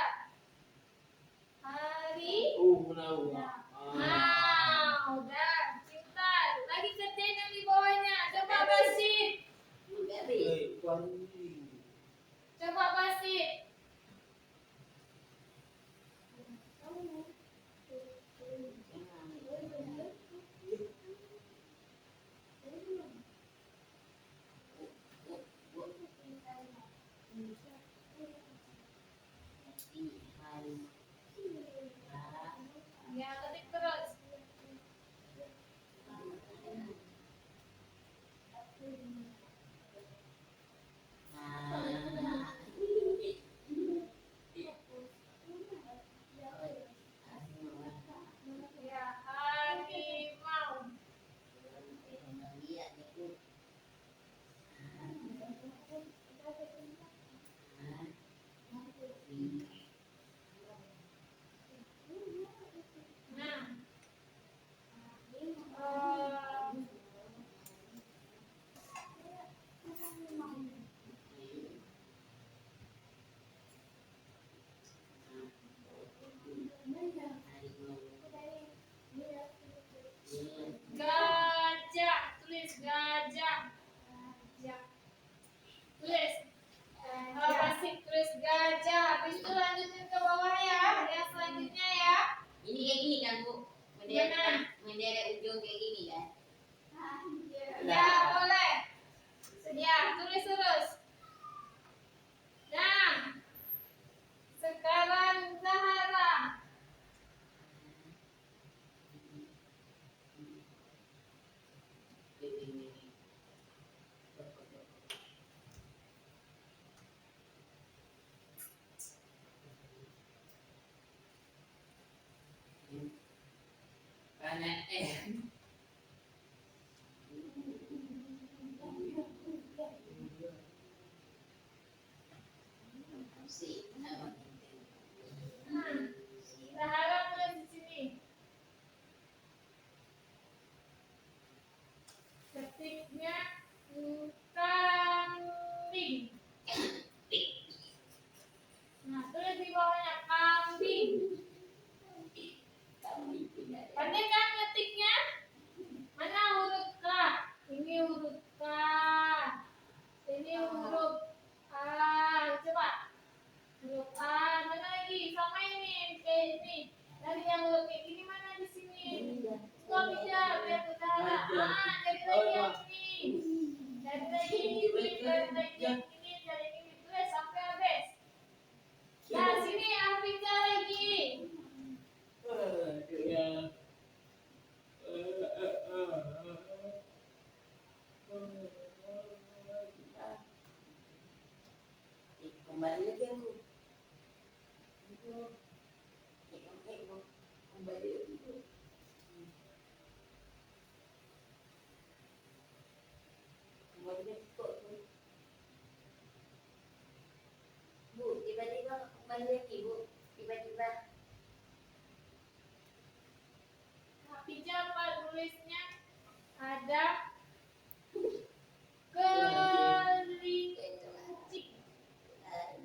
Mau, udah, pintar. Lagi kerjain yang di bawahnya. Coba basit. Coba basit. Ya, ketik terus. Ya, harimau. Nah, gajah. Tulis gajah. Gajah. Tulis. Basit tulis gajah. Habis itu lanjutin ke bawah ya. Yang selanjutnya ya. Ini kayak gini kan Bu? Menderet ujung kayak gini kan? Ya, boleh. Ya, tulis terus. Nah, sekarang Zahara. Zahara tulis di sini. Ketiknya kanguru. cari lagi yang ini. Cari lagi ini, cari lagi yang ini, cari ini ditulis sampai habis. Nah, sini Afrika lagi. Kembali lagi aku. Kembali lagi aku. Kembali lagi kok. Bu, tiba-tiba kembali lagi bu. Tiba-tiba. Hafizah apa tulisnya? Ada kelinci.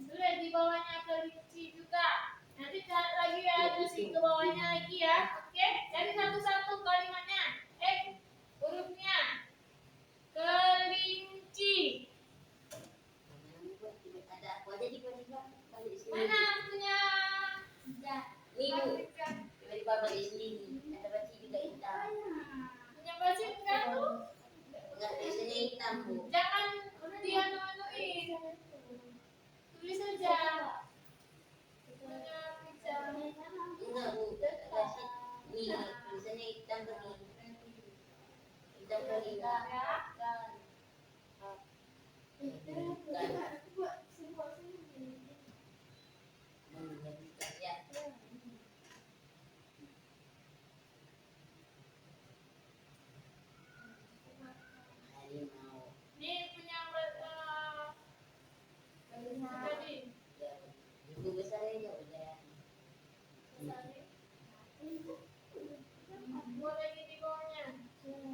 Tulis di bawahnya kelinci juga. Nanti cari lagi ada si ke bawahnya lagi ya. Oke, cari satu-satu kalimatnya. Hurufnya. Kelinci. Ada aku aja tiba-tiba balik sini. Mana punya? Nih bu, Hafizah. tiba-tiba balik sini. Ada baci juga hitam. Punya basit enggak tuh? Enggak, biasanya hitam bu. Jangan dia anuin. Tulis saja. Punya Hafizah. Enggak bu, ada baci. Nih, tulisannya hitam tadi. Hitam tadi. Harimau. Ini punya tadi. Buku besar aja udah. Buat lagi di bawahnya. Punya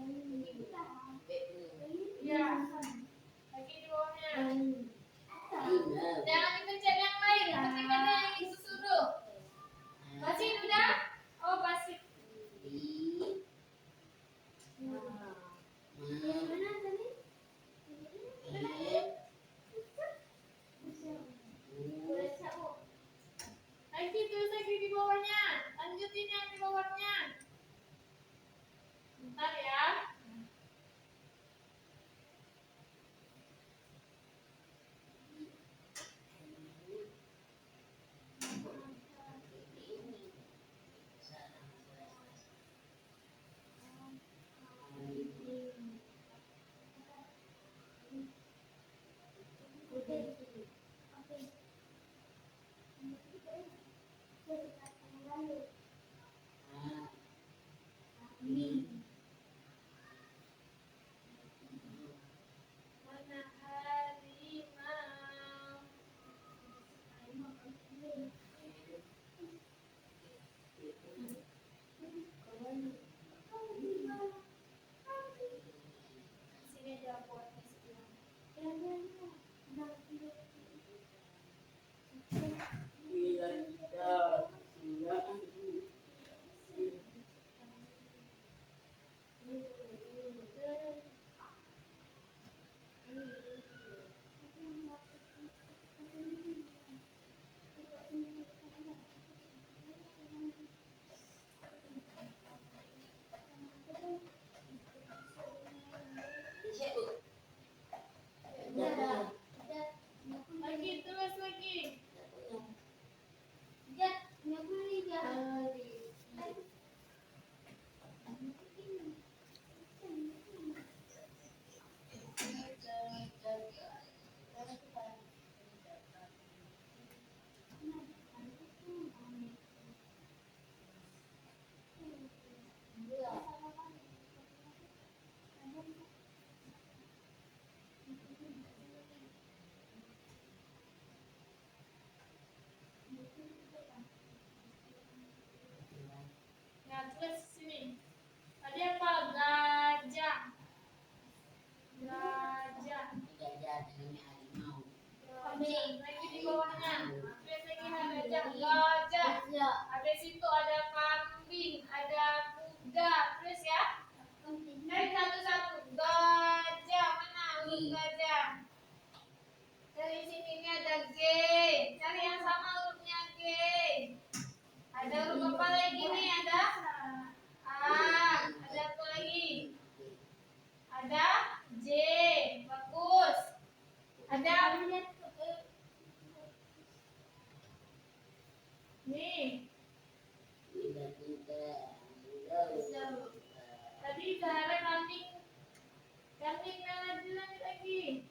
Lanjut lagi.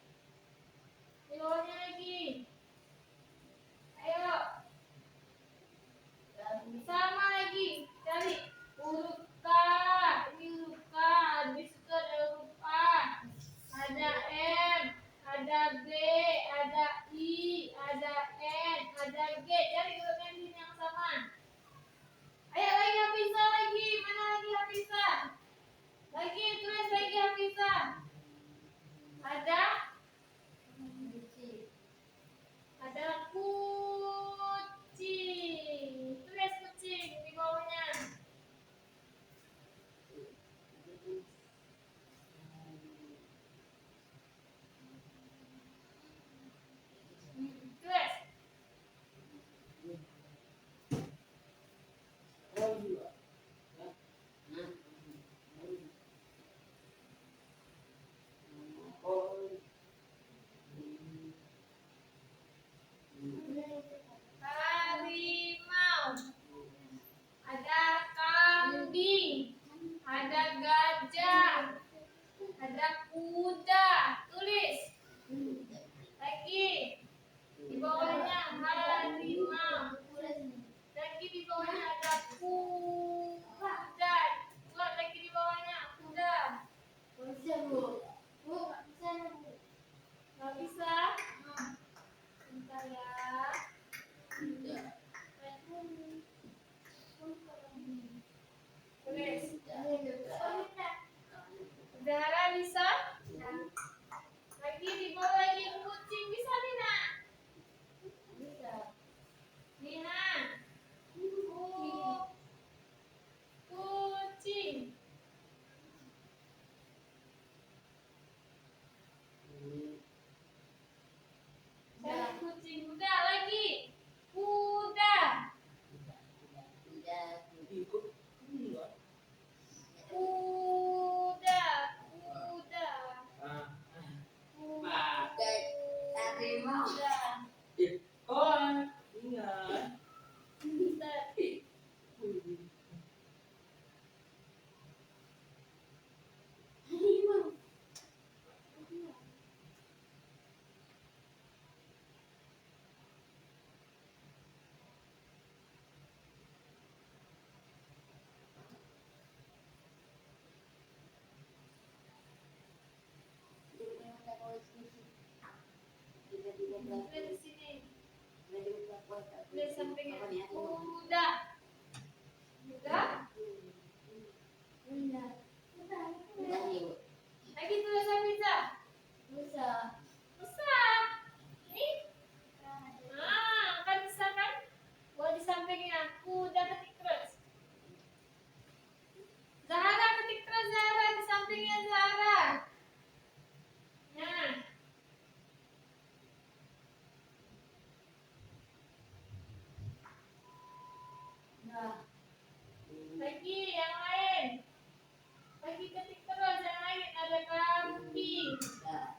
Di bawahnya lagi. Ayo. Sama lagi. Cari huruf K. Ini huruf K. Habis itu ada huruf A. Ada M. Ada B. Ada I. Ada N. Ada G. Cari hurufnya di sini yang sama. Ayo lagi Hafizah lagi. Mana lagi Hafizah? Lagi tulis lagi Hafizah. Ada kucing. Tulis kucing di bawahnya. Tulis. Oh juga. Oh. Harimau. Ada kambing. Ada gajah. Ada kuda. Tulis. Lagi. Di bawahnya harimau. Lagi di bawahnya ada kuda. Buat lagi di bawahnya kuda. Nggak bisa? Bentar ya. Tulis. Zahra bisa? Lagi di bawah lagi kucing bisa Nina? Nina. Kucing. Cari kucing. Udah lagi. Kuda. Ikut. Enggak. Kuda. Kuda. Ah. Kuda. Oh, ingat. Bentar. Tulis di sini. Tulis sampingnya. Kuda. Kuda. Lagi tulis Hafizah. Bisa. Ini. Kan bisa kan? Buat di sampingnya. Kuda ketik terus. Zahra ketik terus Zahra di sampingnya Zahra. Nah. Lagi yang lain. Lagi ketik terus yang lain ada kambing. Nah.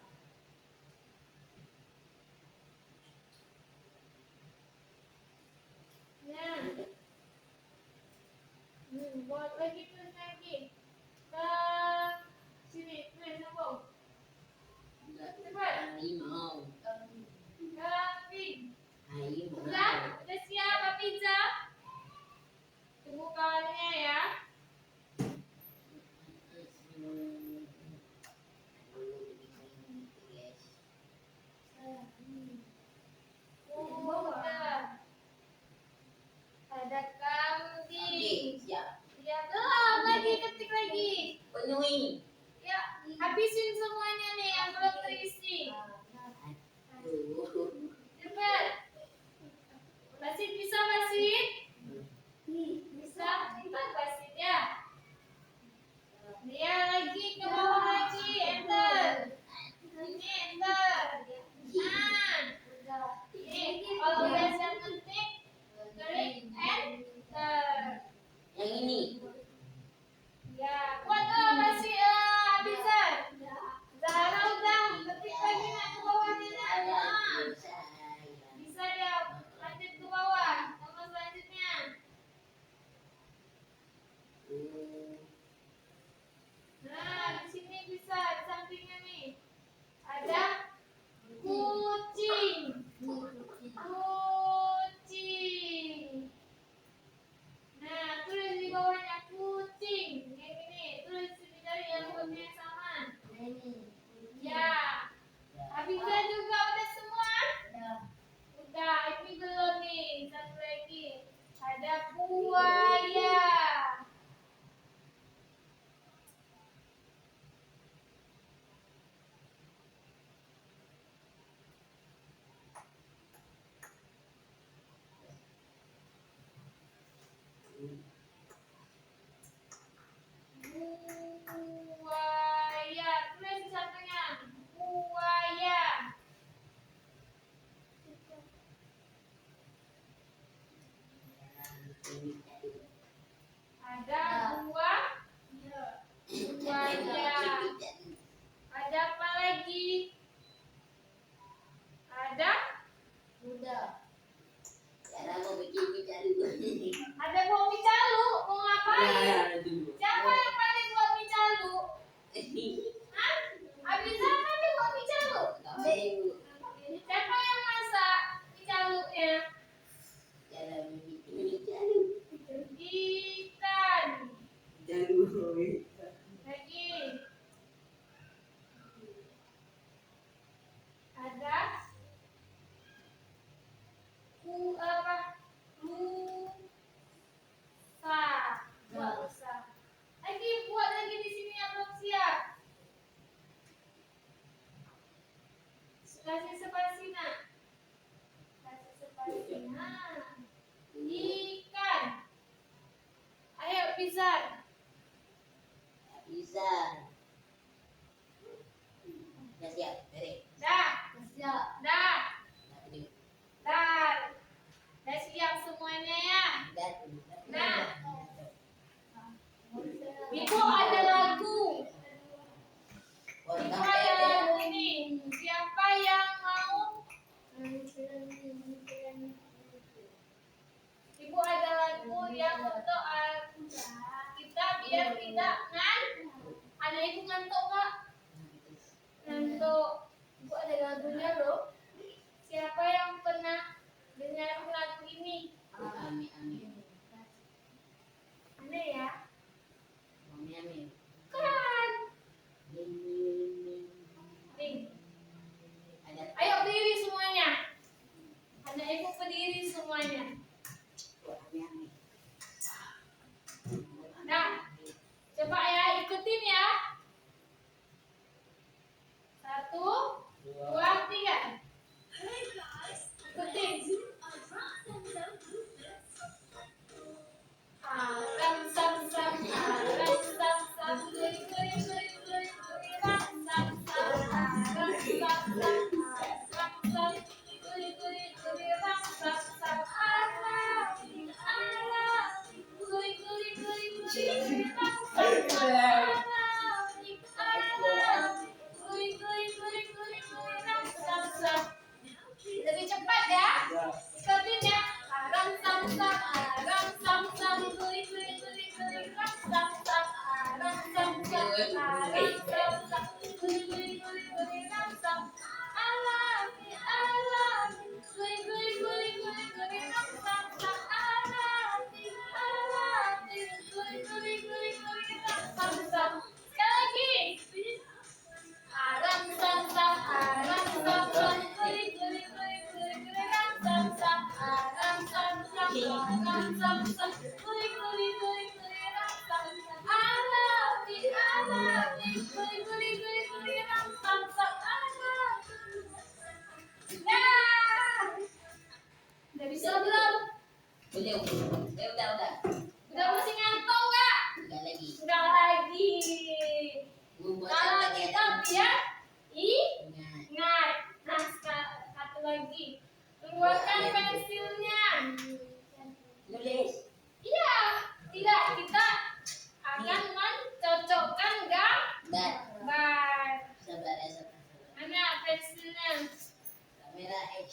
Buat lagi tulis lagi. Ke sini tulis sambung. Cepat. Kambing. Udah siap Hafizah? Tunggu kawannya ya. Kuda. Ada kambing. Ya belum.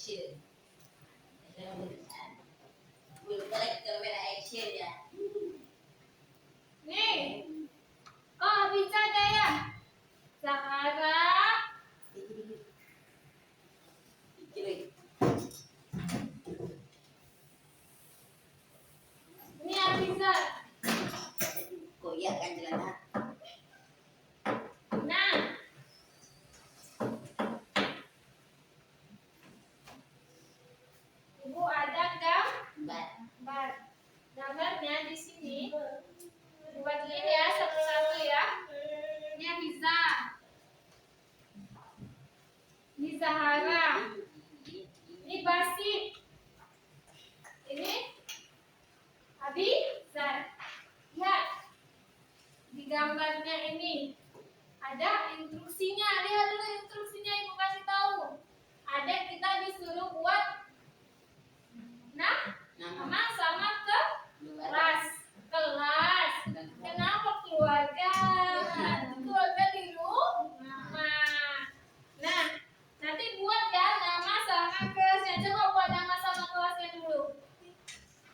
action. Belum balik kamera action ya. Nih. Oh, bisa Daya. Zahara. Kiri. Ini Afiza. Koyak kan celana. Nah. Ibu ada gambar. Gambarnya di sini. Buatin ya satu-satu ya. Ini Afiza. Ini Zahara. Ini Basit. Ini Abizar. Lihat. Di gambarnya ini ada instruksinya. Lihat dulu instruksinya, ibu kasih tahu. Ada kita disuruh buat nama sama kelas. Kenapa keluarga? Keluarga di rumah. Nah, nanti buat ya nama sama kelasnya. Coba buat nama sama kelasnya dulu.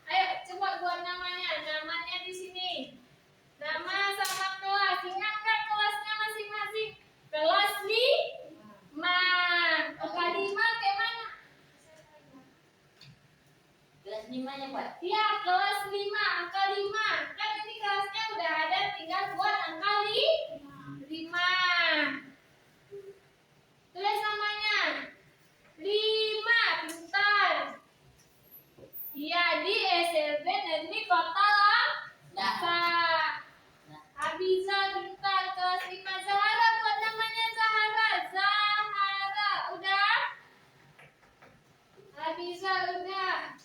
Ayo, coba buat namanya. Namanya di sini. Nama sama kelas. Ingat nggak kelasnya masing-masing? Kelas 5. Angka 5 kayak mana? Kelas 5 ya, Pak. Iya, kelas 5, angka 5. Kan ini kelasnya udah ada, tinggal buat angka 5. Tulis namanya. 5, pintar. Iya, di SLB Negeri Kota Langsa. Abiza pintar, kelas 5. Zahara, buat namanya Zahara. Zahara, udah? Abiza, udah.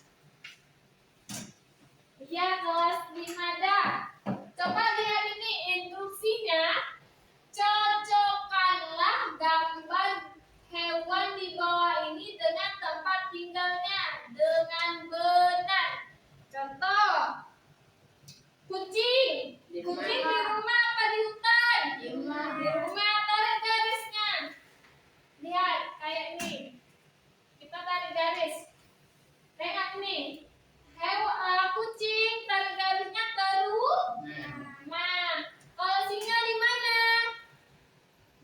Ya, kelas 5 dah. Coba lihat ini instruksinya. Cocokkanlah gambar hewan di bawah ini dengan tempat tinggalnya dengan benar. Contoh, kucing. Kucing di rumah apa di hutan? Di rumah. Tarik garisnya. Lihat, kayak ini. Kita tarik garis. Tengok nih. Kucing, tarik garisnya terus. Nah, kalau singa di mana?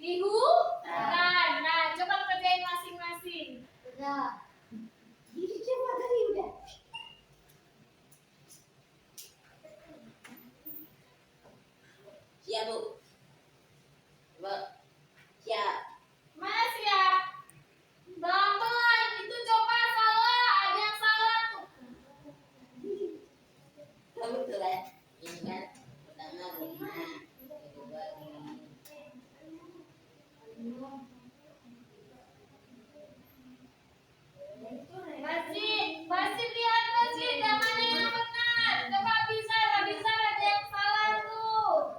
Di hutan. Nah, coba kerjain masing-masing. Udah. Ini coba tadi udah. Siap, Bu. Coba. Siap. Mana siap? Pelan-pelan, itu coba salah. Ada yang salah tuh. Kamu tuh kan. Ini kan pertama rumah. Kedua ini. Basit lihat Basit, yang mana yang benar? Coba bisa ada yang salah tuh.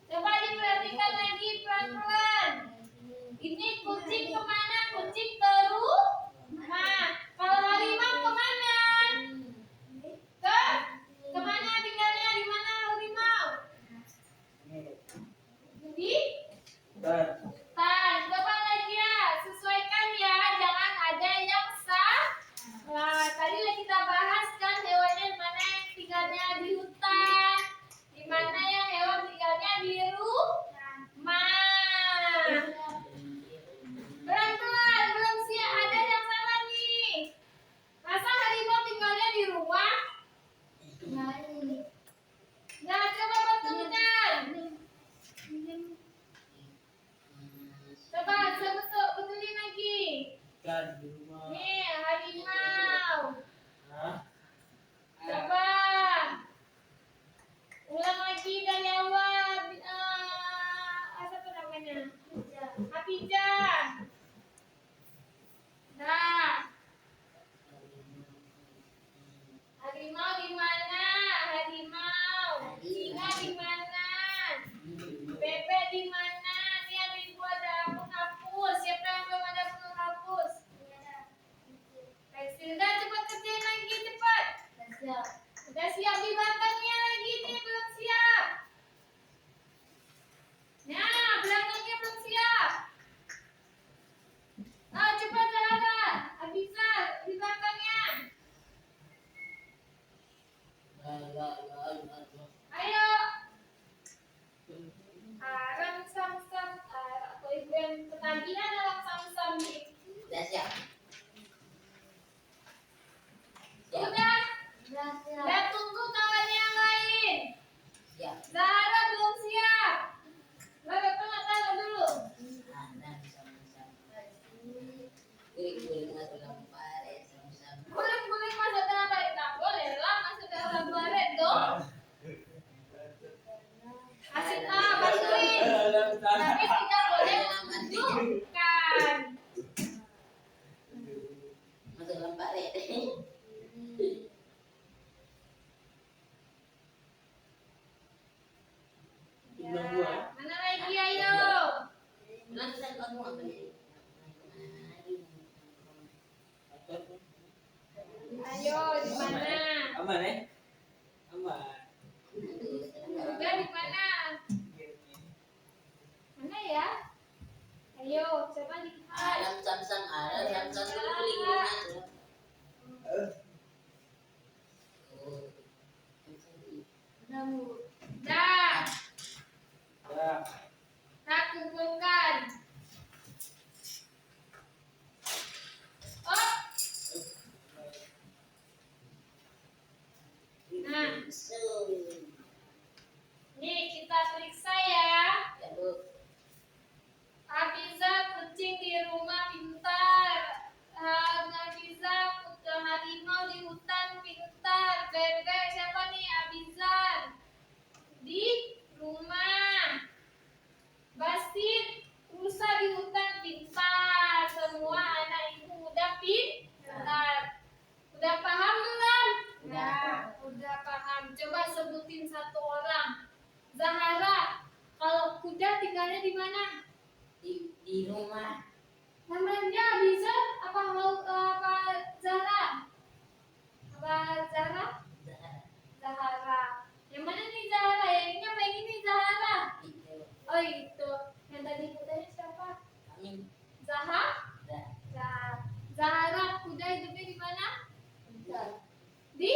Coba diperhatikan lagi pelan-pelan. Ini kucing kemana? Kucing ke rumah. Kalau harimau kemana? Kemana tinggalnya? Di mana harimau? Di hutan. Coba lagi ya, sesuaikan ya, jangan ada yang salah. Tadi kita bahas kan hewannya mana yang tinggalnya di hutan, di mana yang hewan tinggalnya di rumah. Pelan-pelan, belum siap, ada yang salah nih. Masa harimau tinggalnya di rumah? Nah, coba betulkan. Coba betulin lagi. Kan di rumah. Nih, harimau. Hah? Coba ulang lagi dari awal. Apa tuh namanya? Hafizah. Nah, harimau di mana? Harimau. Singa di mana? Bebek di mana? Nih ada ibu ada penghapus. Siapa yang belum ada penghapus? Silda cepat kerjain lagi cepat. Udah siap di belakangnya lagi nih belum siap. Nah belakangnya belum siap. Bagian dalam sam-sam nih. Udah siap. Siap. Udah. Dan tunggu kawan yang lain. Siap. Zahra belum siap. Bapak taruh dulu. Nah, sama-sama. Kulit masuk dalam baret sama-sama. Boleh masuk dalam baret. Tak boleh lah masuk dalam baret dong. Kasih bantuin. Tapi tidak boleh tunjukkan. Masuk dalam baret. Ya, mana lagi ayo? Langsung kamu apa nih? Ayo di mana? Aman ya? Aman. Udah di mana? Mana ya? Ayo coba lihat. Alam sam-sam, alam sam-sam dulu kelilingnya. Dah. Ya. Nak kumpulkan. Oh. Nah, nih kita periksa ya. Abiza kucing di rumah pintar. Nabiza harimau di hutan pintar. Bebek siapa nih Abizar? Di rumah. Basit rusa di hutan pintar. Semua anak ibu udah pintar. Udah paham belum? Nah, udah paham. Coba sebutin satu orang. Zahara, kalau kuda tinggalnya di mana? Di rumah. Namanya bisa apa Zahra? Apa Zahra? Zahara. Yang mana nih Zahara? Yang ini apa yang ini Zahara? Oh itu. Yang tadi kudanya siapa? Kami. Zahara kuda hidupnya di mana? Di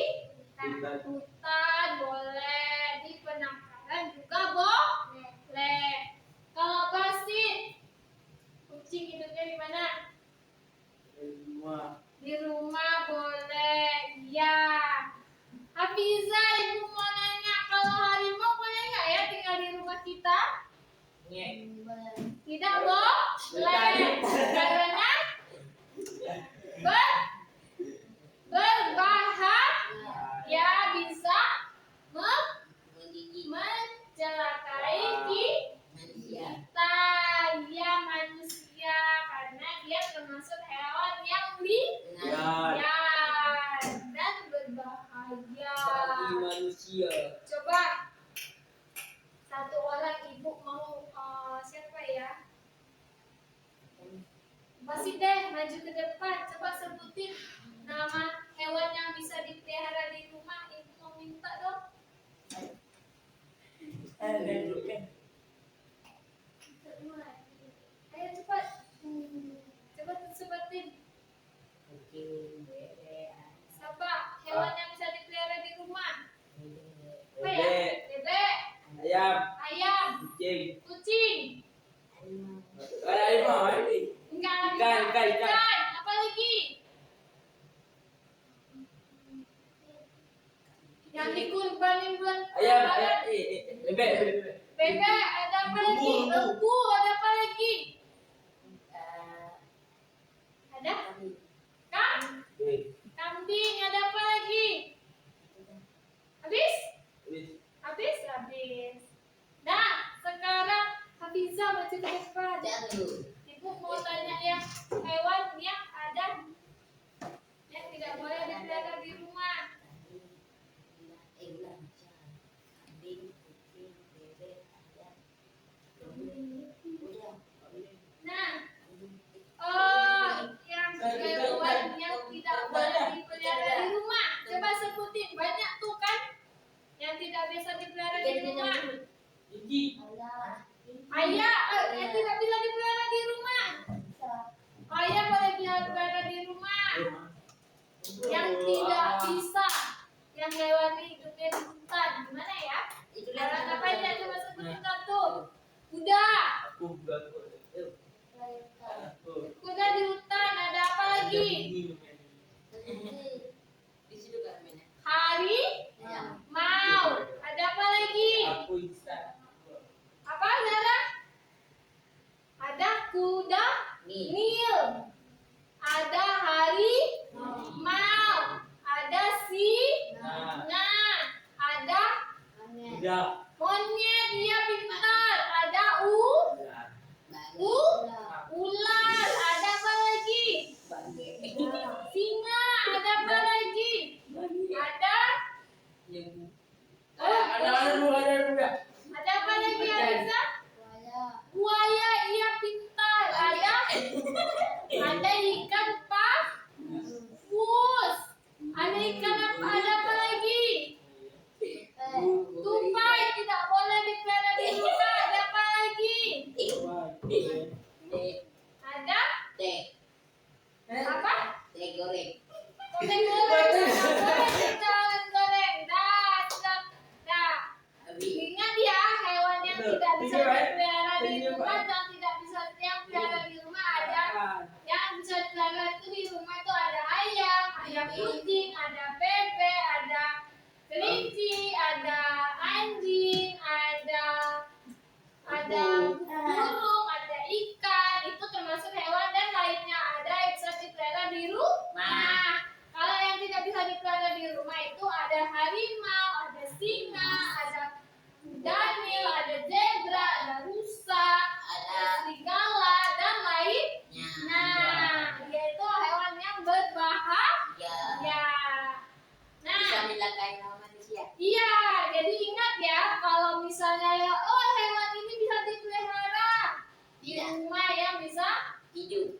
hutan boleh. Di penangkaran juga boleh. Kalau Basit kucing hidupnya di mana? Di rumah boleh. Ya. Hafiza, ibu mau nanya, kalau harimau boleh nggak ya tinggal di rumah kita? Tidak boleh. Karena berbahaya, bisa mencelakai kita, ya manusia, karena dia termasuk hewan yang liar dan berbahaya. Manusia. Coba satu orang ibu mau siapa ya? Masih deh maju ke depan. Coba sebutin nama hewan yang bisa dipelihara di rumah. Ibu mau minta dong. Ayo cepat. Coba sebutin. Siapa hewan yang bisa dipelihara di rumah? Apa ya? Bebek. Ayam. Kucing. Enggak. Ikan. Apa lagi? Yang dikurbanin bulan Ramadan. Bebek. Ada apa lagi? Lembu. Ada apa lagi? Ada? Kambing. Ada apa lagi? Habis? Habis. Nah, sekarang Hafiza maju ke depan. Ibu mau tanya yang hewan yang ada yang tidak boleh dipelihara di rumah. Nah, yang hewan yang tidak boleh dipelihara di rumah. Coba sebutin, banyak tuh kan yang tidak bisa dipelihara di rumah. Ayam yang tidak bisa dipelihara di rumah. Ayam boleh dipelihara di rumah. Yang tidak kuda Nil, ada harimau, ada singa, ada Kuda. monyet, dia pintar, ada ular, ada apa lagi? Singa, ada apa lagi? Ada Ada dua. ada apa lagi yang bisa? Buaya, iya pintar. Ada ikan paus. Ada ikan apa? Ada apa lagi? Tupai tidak boleh dipelihara di rumah. Ada apa lagi? Ada apa? Goreng. Goreng goreng. Jangan goreng. Dah, sudah, dah. Ingat ya, hewan yang tidak bisa dipelihara di rumah dan tidak bisa yang pelihara di rumah ada yang bisa dipelihara itu di rumah itu ada ayam, ada kucing, ada bebek, ada kelinci, ada anjing, ada burung, ada ikan, itu termasuk hewan dan lainnya ada yang bisa dipelihara di rumah. Kalau yang tidak bisa dipelihara di rumah itu ada harimau, ada singa, ada Daniel, ada zebra, ada rusa, ada serigala dan lainnya. Yaitu hewan yang berbahaya. Nah, Bisa dilakai sama manusia. iya, jadi ingat ya kalau misalnya hewan ini bisa dipelihara di rumah yang bisa hidup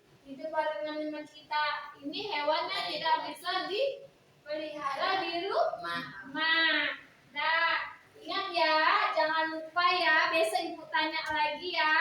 bareng dengan kita. Ini hewan yang tidak bisa dipelihara di rumah. Nah, ingat ya, jangan lupa ya, besok ibu tanya lagi ya.